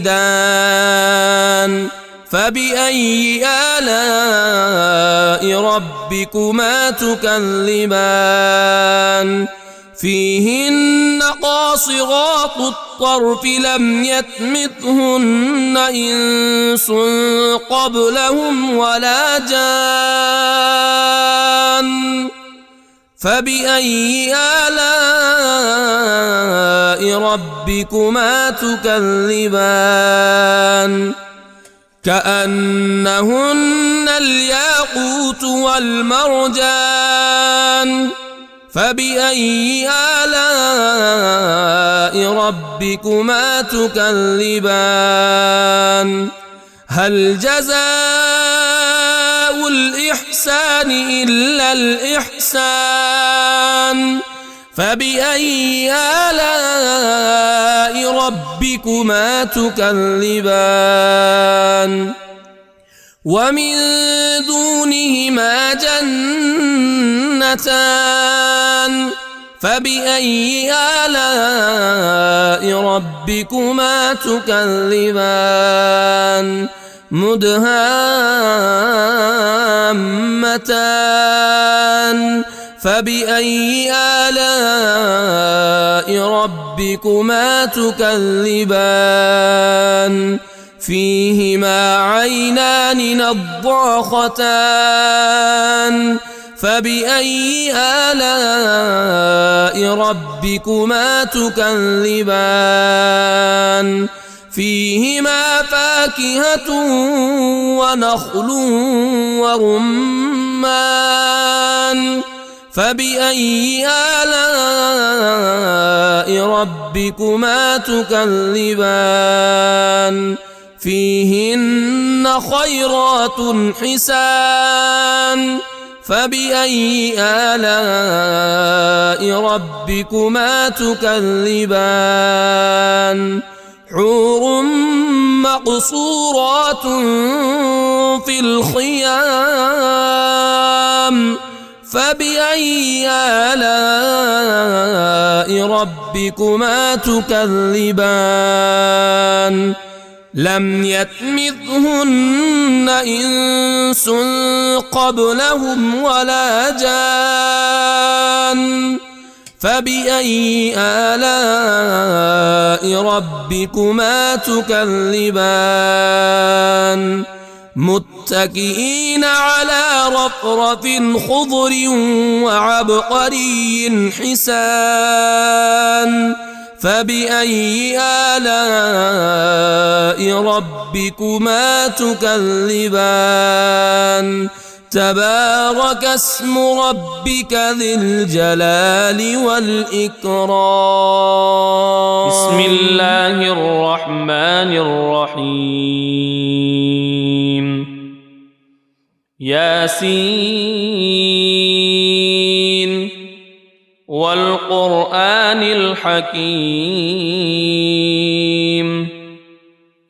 دان فبأي آلاء ربكما تكذبان فيهن قاصرات الطرف لم يطمثهن إنس قبلهم ولا جان فبأي آلاء ربكما تكذبان كأنهن الياقوت والمرجان فبأي آلاء ربكما تكذبان هل جزاء الإحسان إلا الإحسان فبأي آلاء ربكما تكذبان ومن دونهما جنتان فبأي آلاء ربكما تكذبان مدهامتان فبأي آلاء ربكما تكذبان فيهما عينان نضاختان فبأي آلاء ربكما تكذبان فيهما فاكهة ونخل ورمان فبأي آلاء ربكما تكذبان فيهن خيرات حسان فبأي آلاء ربكما تكذبان حور مقصورات في الخيام فبأي آلاء ربكما تكذبان لم يطمثهن إنس قبلهم ولا جان فبأي آلاء ربكما تكذبان متكئين على رفرف خضر وعبقري حسان فبأي آلاء ربكما تكذبان تبارك اسم ربك ذي الجلال والإكرام بسم الله الرحمن الرحيم ياسين والقرآن الحكيم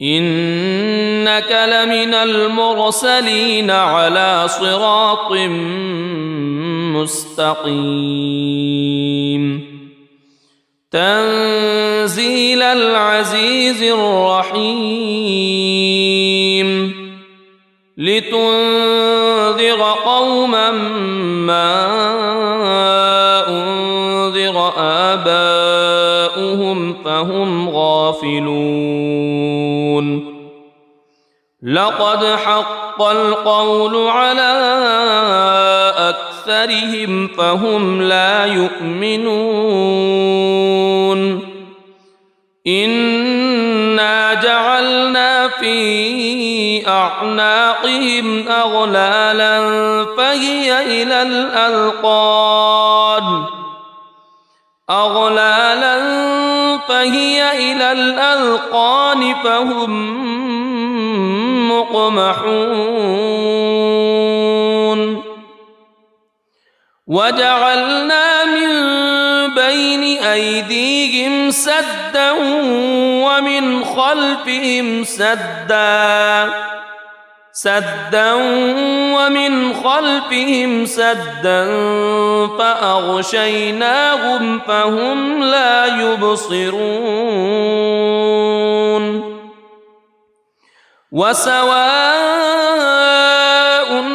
إنك لمن المرسلين على صراط مستقيم تنزيل العزيز الرحيم لتنذر قوما ما أنذر آباؤهم فهم غافلون لقد حق القول على أكثرهم فهم لا يؤمنون إنا جعلنا في أعناقهم أغلالا فهي إلى الأذقان فهم مقمحون وجعلنا من بين أيديهم سدا ومن خلفهم سدا فأغشيناهم فهم لا يبصرون وسواء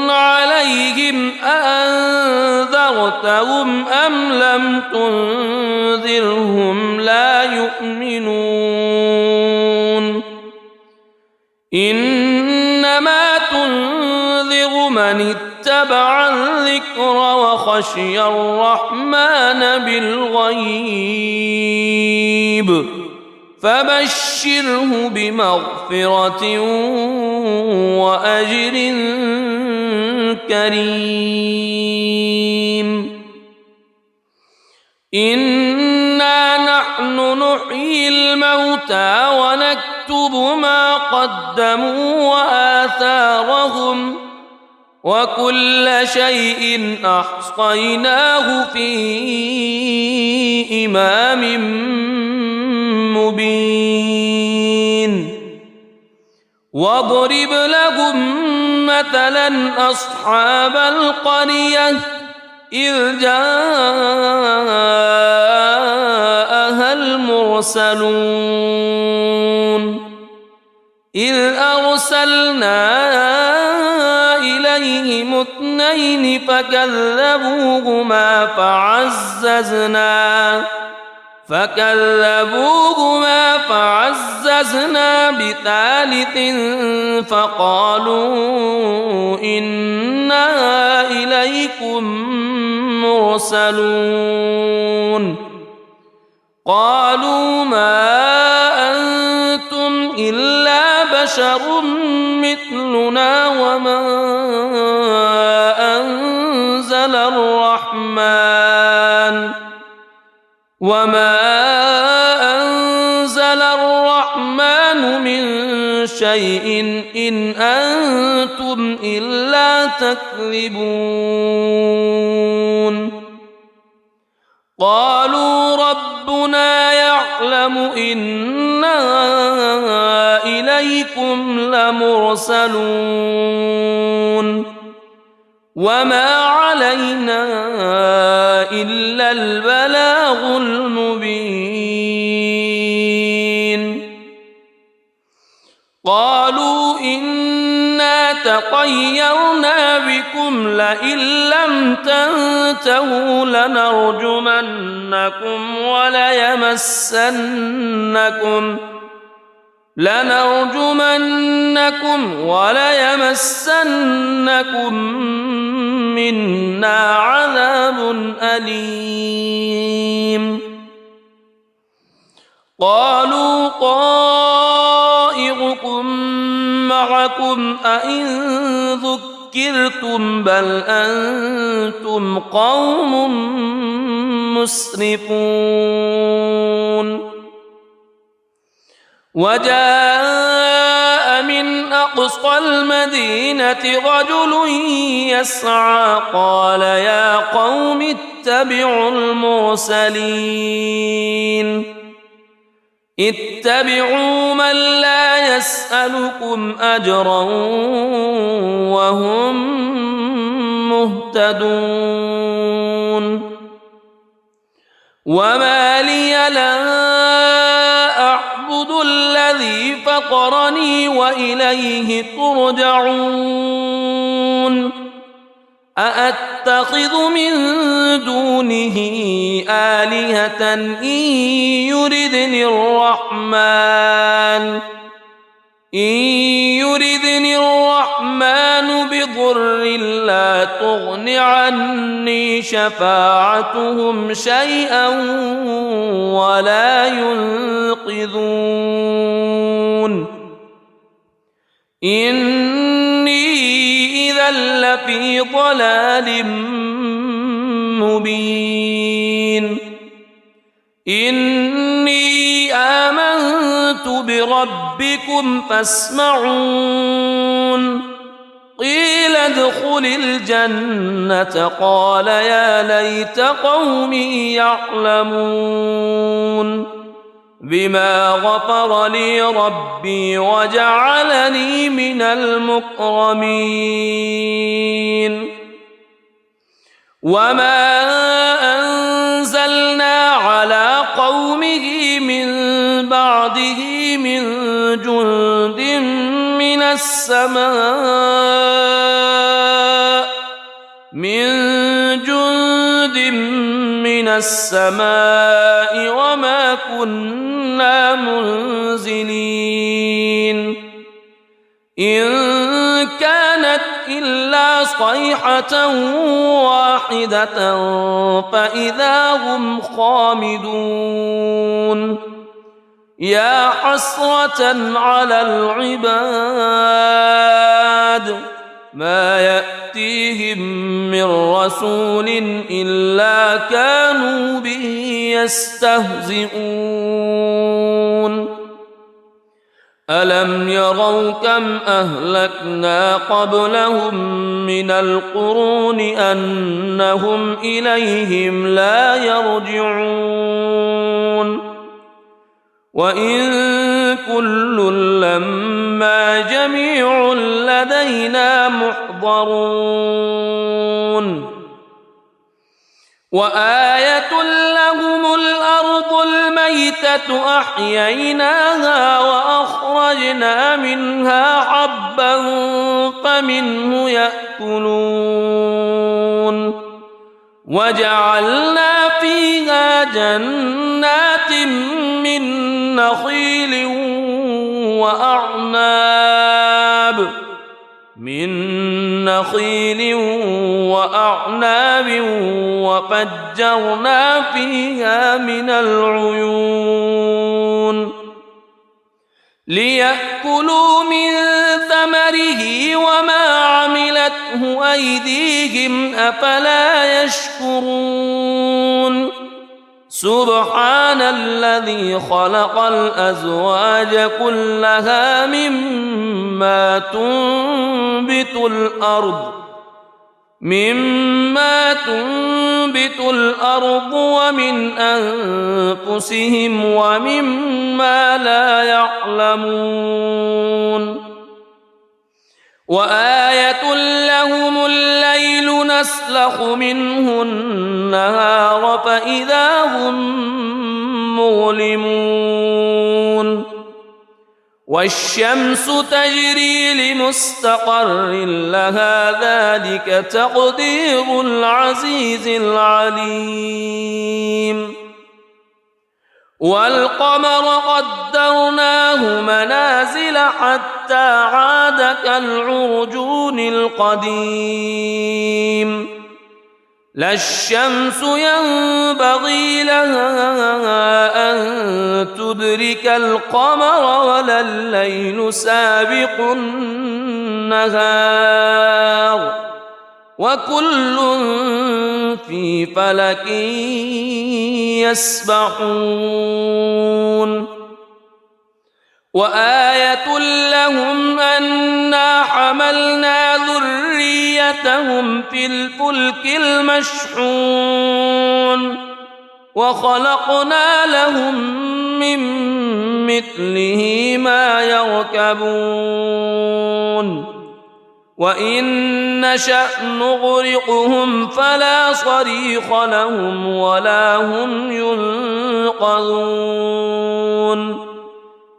عليهم أأنذرتهم أم لم تنذرهم لا يؤمنون إنما تنذر من اتبع الذكر وخشي الرحمن بالغيب فبشره بمغفرة وأجر كريم إنا نحن نحيي الموتى ونكتب ما قدموا وآثارهم وكل شيء أحصيناه في إمام مبين واضرب لهم مثلا أصحاب القرية إذ جاءها المرسلون إذ أرسلنا إليهم اثنين فكذبوهما فعززنا بثالث فقالوا إنا إليكم مرسلون قالوا ما أنتم إلا بشر مثلنا وما أنزل الرحمن من شيء إن أنتم إلا تكذبون قالوا ربنا يعلم إنا إليكم لمرسلون وما علينا علينا إلا البلاغ المبين. قالوا إنا تطيرنا بكم لئن لم تنتهوا لنرجمنكم وليمسنكم منا عذاب أليم. قالوا طائركم معكم أئن ذكرتم بل أنتم قوم مسرفون. وجاء من أقصى المدينة رجل يسعى قال يا قوم اتبعوا المرسلين اتبعوا من لا يسألكم أجرا وهم مهتدون. وما لي لا أعبد الذي فطرني وإليه ترجعون. أأتخذ من دونه آلهة إن يردني الرحمن بضر لا تغن عني شفاعتهم شيئا ولا ينقذون. إني إذا لفي ضلال مبين. إني آمنت بربكم فاسمعون. قيل ادخل الجنة قال يا ليت قومي يعلمون بما غفر لي ربي وجعلني من المكرمين. وما أنزلنا على قومه من بعده من جند من السماء وما كنا منزلين. إن كانت إلا صيحة واحدة فإذا هم خامدون. يا حسرة على العباد ما يأتيهم من رسول إلا كانوا به يستهزئون. ألم يروا كم أهلكنا قبلهم من القرون أنهم إليهم لا يرجعون. وإن كل لما جميع لدينا محضرون. وآية لهم الأرض الميتة أحييناها وأخرجنا منها حبا فمنه يأكلون. وجعلنا فيها جنات من نخيل وأعناب وفجرنا فيها من العيون ليأكلوا من ثمره وما عملته أيديهم أفلا يشكرون. سبحان الذي خلق الأزواج كلها مما تنبت الأرض ومن أنفسهم ومما لا يعلمون. وآية لهم الليل نسلك يسلخ منه النهار فإذا هم مظلمون والشمس تجري لمستقر لها ذلك تقدير العزيز العليم والقمر قدرناه منازل حتى عاد كالعرجون القديم لا الشمس ينبغي لها أن تدرك القمر ولا الليل سابق النهار وكل في فلك يسبحون وآية لهم أنا حملنا ذريتهم في الفلك المشحون وخلقنا لهم من مثله ما يركبون وإن نشأ نغرقهم فلا صريخ لهم ولا هم ينقذون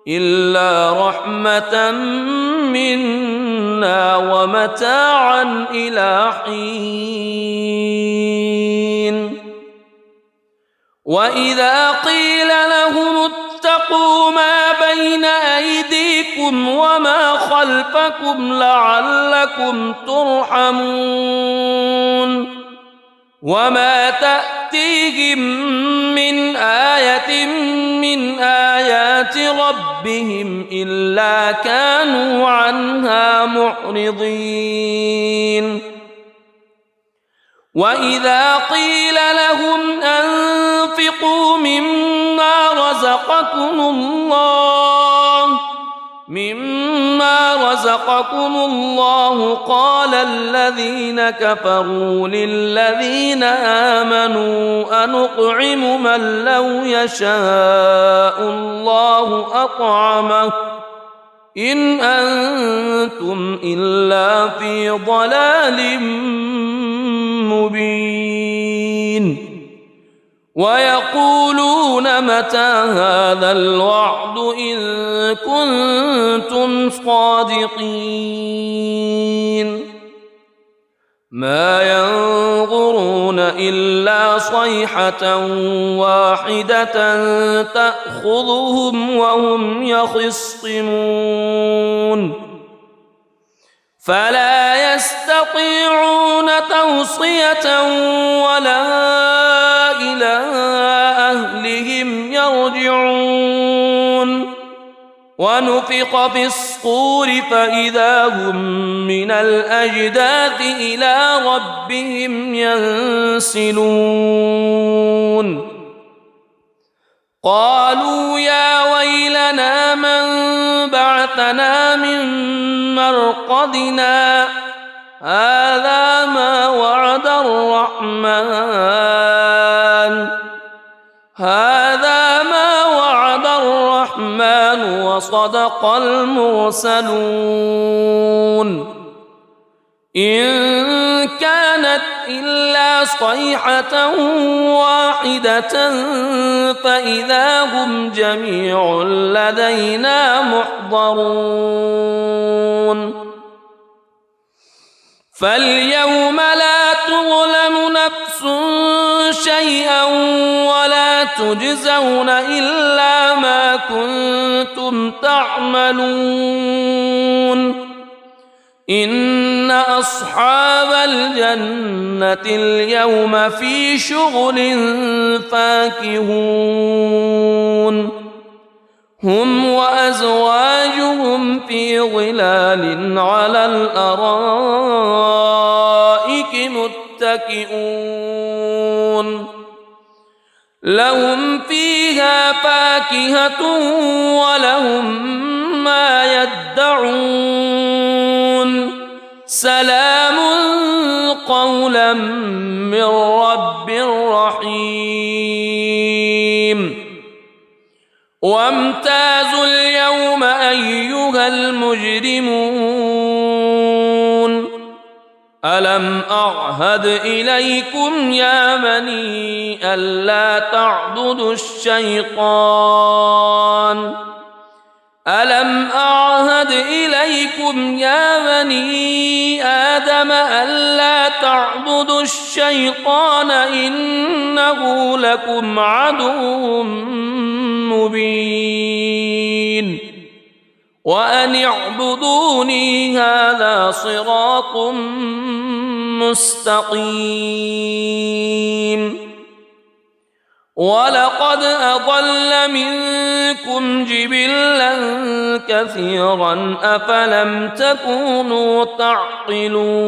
إلا رحمة منا ومتاعا إلى حين وإذا قيل لهم اتقوا ما بين أيديكم وما خلفكم لعلكم ترحمون وما تأتيهم من آية من آيات ربهم إلا كانوا عنها معرضين وإذا قيل لهم أنفقوا مما رزقكم الله قال الذين كفروا للذين آمنوا أنطعم من لو يشاء الله أطعمه إن أنتم إلا في ضلال مبين ويقولون متى هذا الوعد إن كنتم صادقين ما ينظرون إلا صيحة واحدة تأخذهم وهم يخصمون فلا يستطيعون توصية ولا إلى أهلهم يرجعون ونفخ في الصور فإذا هم من الأجداث إلى ربهم ينسلون قالوا يا ويلنا من بعثنا من مرقدنا هذا ما وعد الرحمن وصدق المرسلون إن كانت إلا صيحة واحدة فإذا هم جميع لدينا محضرون فاليوم لا تظلم نفس شيئا ولا تجزون إلا ما كنتم تعملون إن أصحاب الجنة اليوم في شغل فاكهون هم وأزواجهم في ظلال على الأرائك متكئون لهم فيها فاكهة ولهم ما يدعون سلام قولا من رب رحيم وامتازوا اليوم أيها المجرمون ألم أعهد إليكم يا بني ألا تعبدوا الشيطان ألم أعهد إليكم يا بني آدم ألا تعبدوا الشيطان إنه لكم عدو مبين وأن اعبدوني هذا صراط مستقيم ولقد أضل منكم جبلا كثيرا أفلم تكونوا تعقلون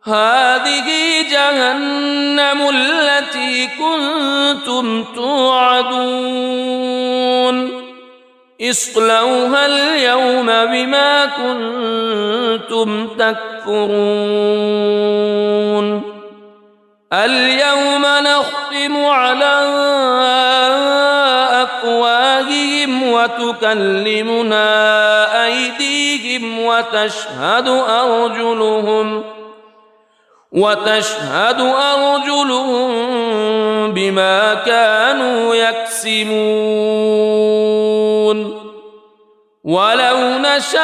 هذه جهنم التي كنتم توعدون اصلوها اليوم بما كنتم تكفرون اليوم نختم على أفواههم وتكلمنا أيديهم وتشهد أرجلهم بما كانوا يكسبون ولو نشاء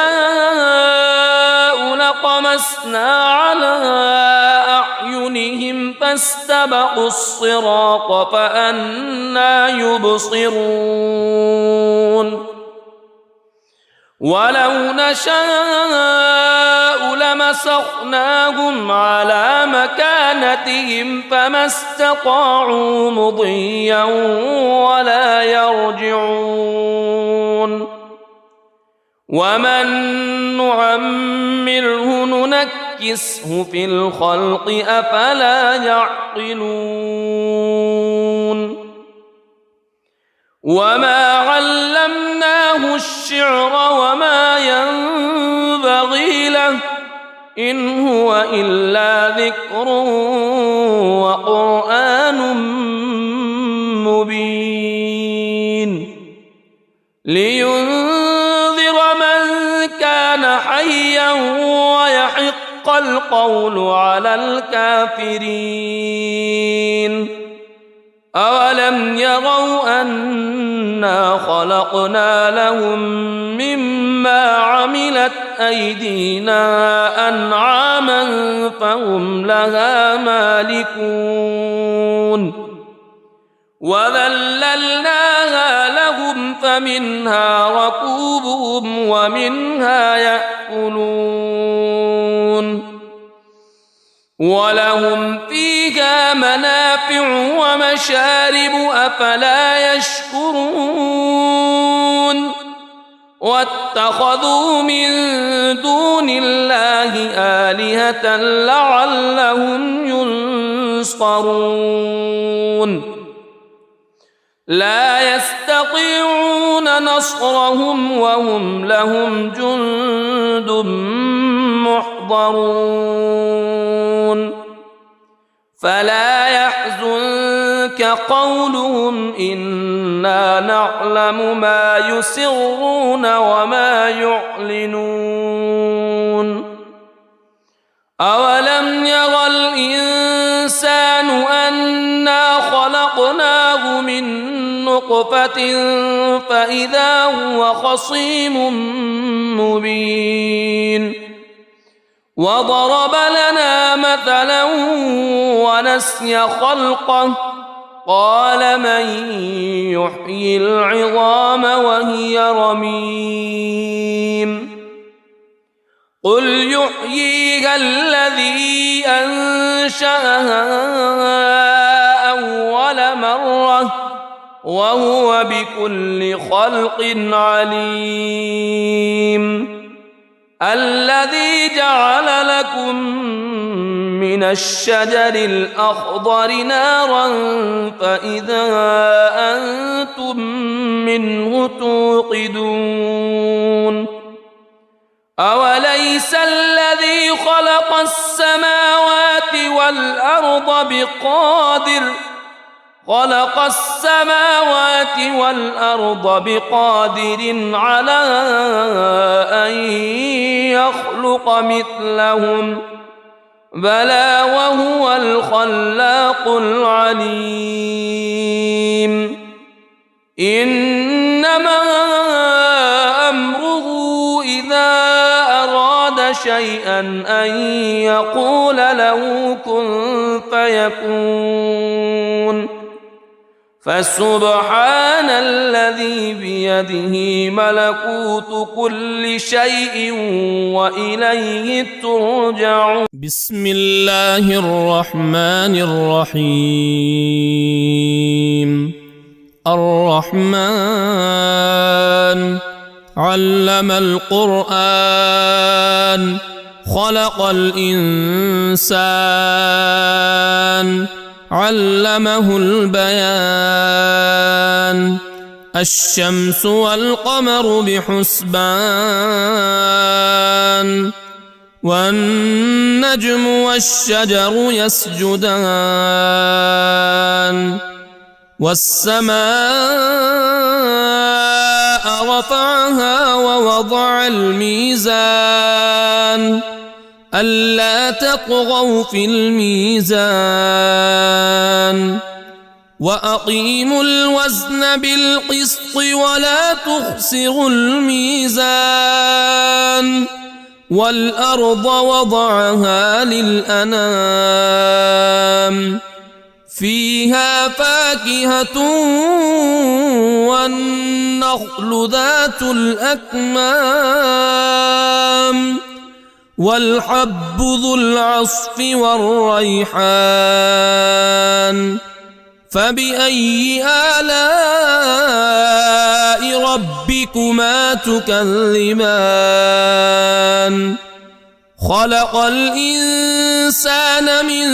لطمسنا على أعينهم فاستبقوا الصراط فأنى يبصرون ولو نشاء لمسخناهم على مكانتهم فما استطاعوا مضيا ولا يرجعون ومن نعمره ننكسه في الخلق أفلا يعقلون وما علمناه الشعر وما ينبغي له إن هو إلا ذكر وقرآن مبين لينذر من كان حيا ويحق القول على الكافرين أولم يروا أنا خلقنا لهم مما عملت أيدينا أنعاما فهم لها مالكون وذللناها لهم فمنها ركوبهم ومنها يأكلون ولهم فيها منافع ومشارب أفلا يشكرون واتخذوا من دون الله آلهة لعلهم ينصرون لا يستطيعون نصرهم وهم لهم جند محضرون فلا يحزنك قولهم إنا نعلم ما يسرون وما يعلنون أولم ير الإنسان أنا خلقناه من نطفة فإذا هو خصيم مبين وضرب لنا مثلا ونسي خلقه قال من يحيي العظام وهي رميم قل يحييها الذي أنشأها أول مرة وهو بكل خلق عليم الذي جعل لكم من الشجر الأخضر نارا فإذا أنتم منه توقدون أوليس الذي خلق السماوات والأرض خلق السماوات والأرض بقادر على أن يخلق مثلهم بلى وهو الخلاق العليم إنما أمره إذا أراد شيئا أن يقول له كن فيكون فسبحان الذي بيده ملكوت كل شيء وإليه ترجعون. بسم الله الرحمن الرحيم. الرحمن علم القرآن خلق الإنسان علمه البيان الشمس والقمر بحسبان والنجم والشجر يسجدان والسماء رفعها ووضع الميزان ألا تطغوا في الميزان وأقيموا الوزن بالقسط ولا تخسروا الميزان والأرض وضعها للأنام فيها فاكهة والنخل ذات الأكمام والحب ذو العصف والريحان فبأي آلاء ربكما تكذبان خلق الإنسان من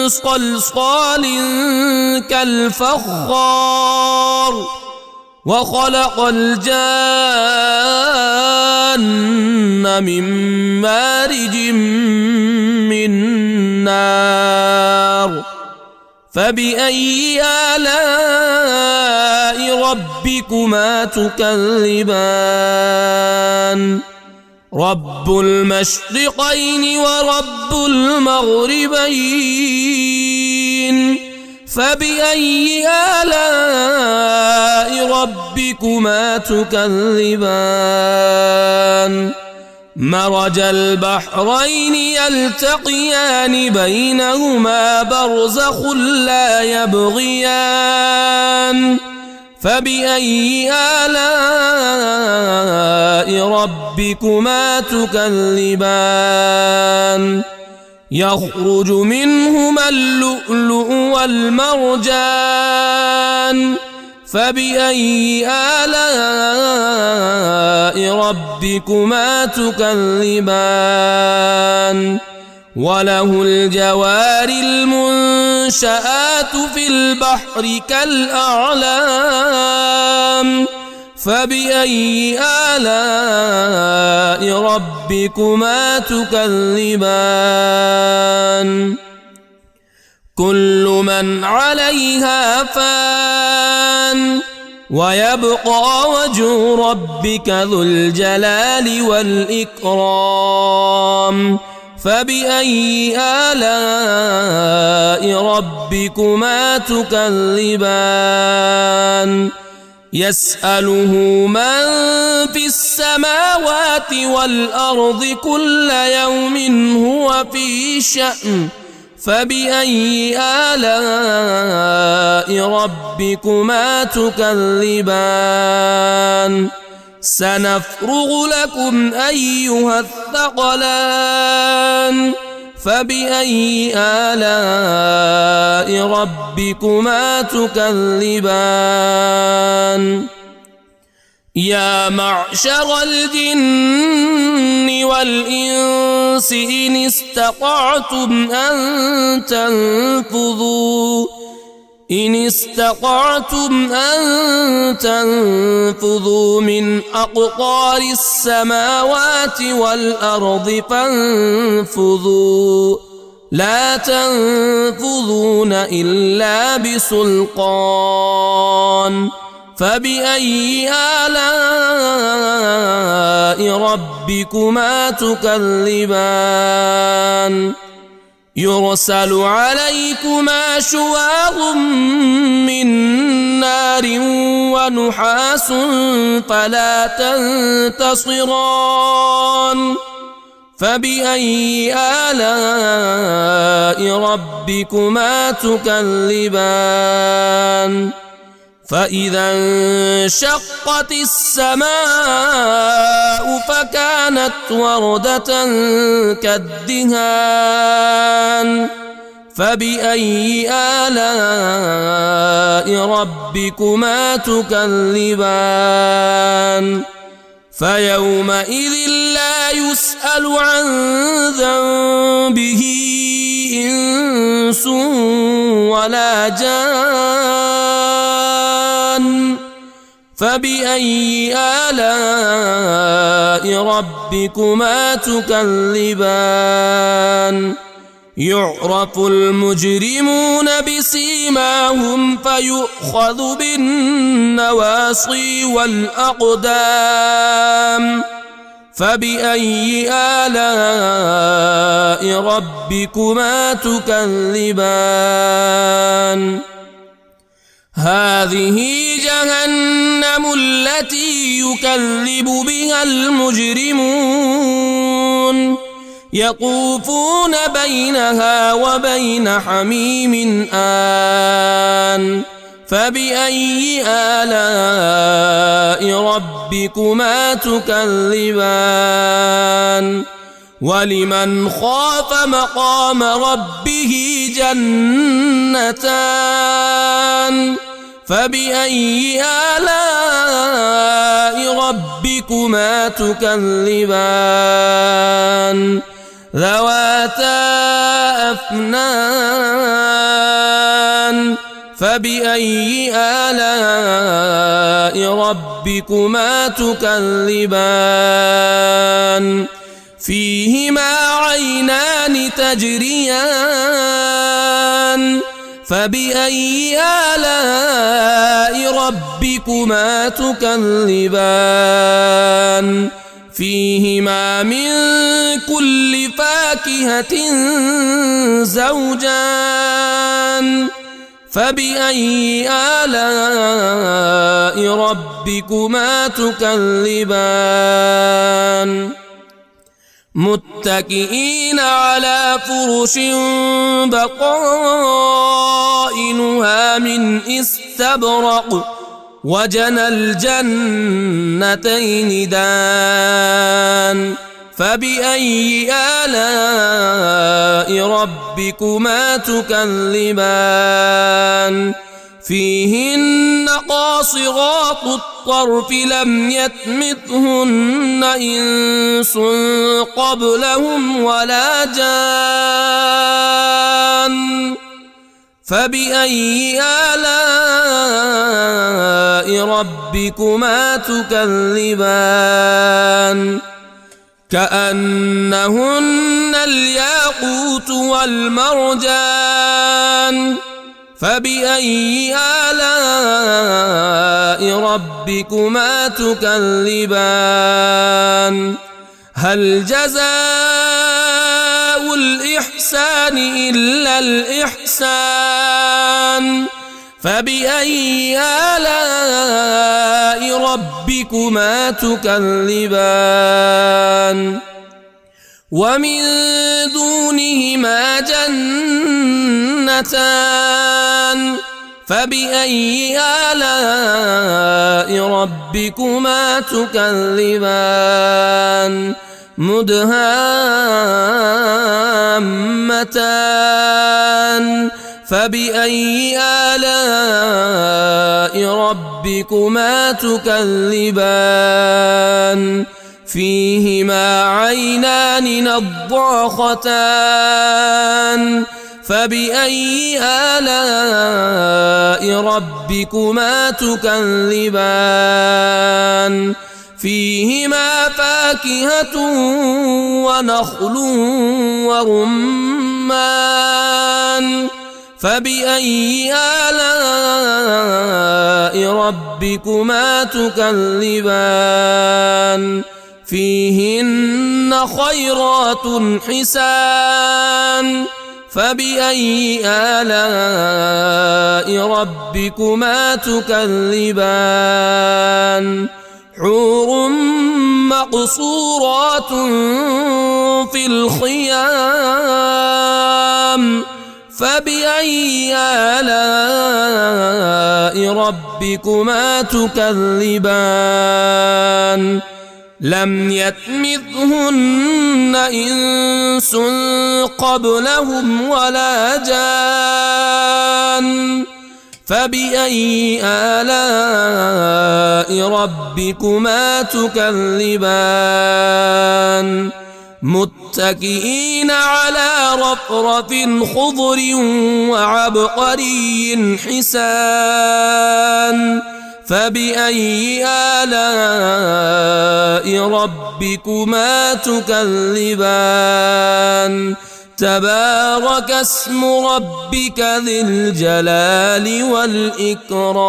صلصال كالفخار وخلق الجان من مارج من نار فبأي آلاء ربكما تكذبان رب المشرقين ورب المغربين فبأي آلاء ربكما تكذبان مرج البحرين يلتقيان بينهما برزخ لا يبغيان فبأي آلاء ربكما تكذبان يخرج منهما اللؤلؤ والمرجان فبأي آلاء ربكما تكذبان وله الجوار المنشآت في البحر كالأعلام فبأي آلاء ربكما تكذبان كل من عليها فان ويبقى وجه ربك ذو الجلال والإكرام فبأي آلاء ربكما تكذبان يسأله من في السماوات والأرض كل يوم هو في شأن فبأي آلاء ربكما تكذبان سنفرغ لكم أيها الثقلان فبأي آلاء ربكما تكذبان يا معشر الجن والإنس إن استطعتم أن تنفذوا من أقطار السماوات والأرض فانفذوا لا تنفذون إلا بسلطان فبأي آلاء ربكما تكذبان يرسل عليكما شواظ من نار ونحاس فلا تنتصران فبأي آلاء ربكما تكذبان فإذا انشقت السماء فكانت وردة كالدهان فبأي آلاء ربكما تكذبان فيومئذ لا يسأل عن ذنبه إنس ولا جان فبأي آلاء ربكما تكذبان يعرف المجرمون بسيماهم فيؤخذ بالنواصي والأقدام فبأي آلاء ربكما تكذبان هذه جهنم التي يكذب بها المجرمون يطوفون بينها وبين حميم آن فبأي آلاء ربكما تكذبان ولمن خاف مقام ربه جنتان فبأي آلاء ربكما تكذبان ذواتا أفنان فبأي آلاء ربكما تكذبان فيهما عينان تجريان فبأي آلاء ربكما تكذبان فيهما من كل فاكهة زوجان فبأي آلاء ربكما تكذبان متكئين على فرش بطائنها من استبرق وجنى الجنتين دان فبأي آلاء ربكما تكذبان فيهن قاصرات الطرف لم يطمثهن إنس قبلهم ولا جان فبأي آلاء ربكما تكذبان كأنهن الياقوت والمرجان فبأي آلاء ربكما تكذبان هل جزاء الإحسان إلا الإحسان فبأي آلاء ربكما تكذبان ومن دونهما جنتان فبأي آلاء ربكما تكذبان مدهامتان فبأي آلاء ربكما تكذبان فيهما عينان نضاختان فبأي آلاء ربكما تكذبان فيهما فاكهة ونخل ورمان الرحمن فبأي آلاء ربكما تكذبان فيهن خيرات حسان فبأي آلاء ربكما تكذبان حور مقصورات في الخيام فبأي آلاء ربكما تكذبان لم يطمثهن إنس قبلهم ولا جان فبأي آلاء ربكما تكذبان متكئين على رفرف خضر وعبقري حسان فبأي آلاء ربكما تكذبان تبارك اسم ربك ذي الجلال والإكرام.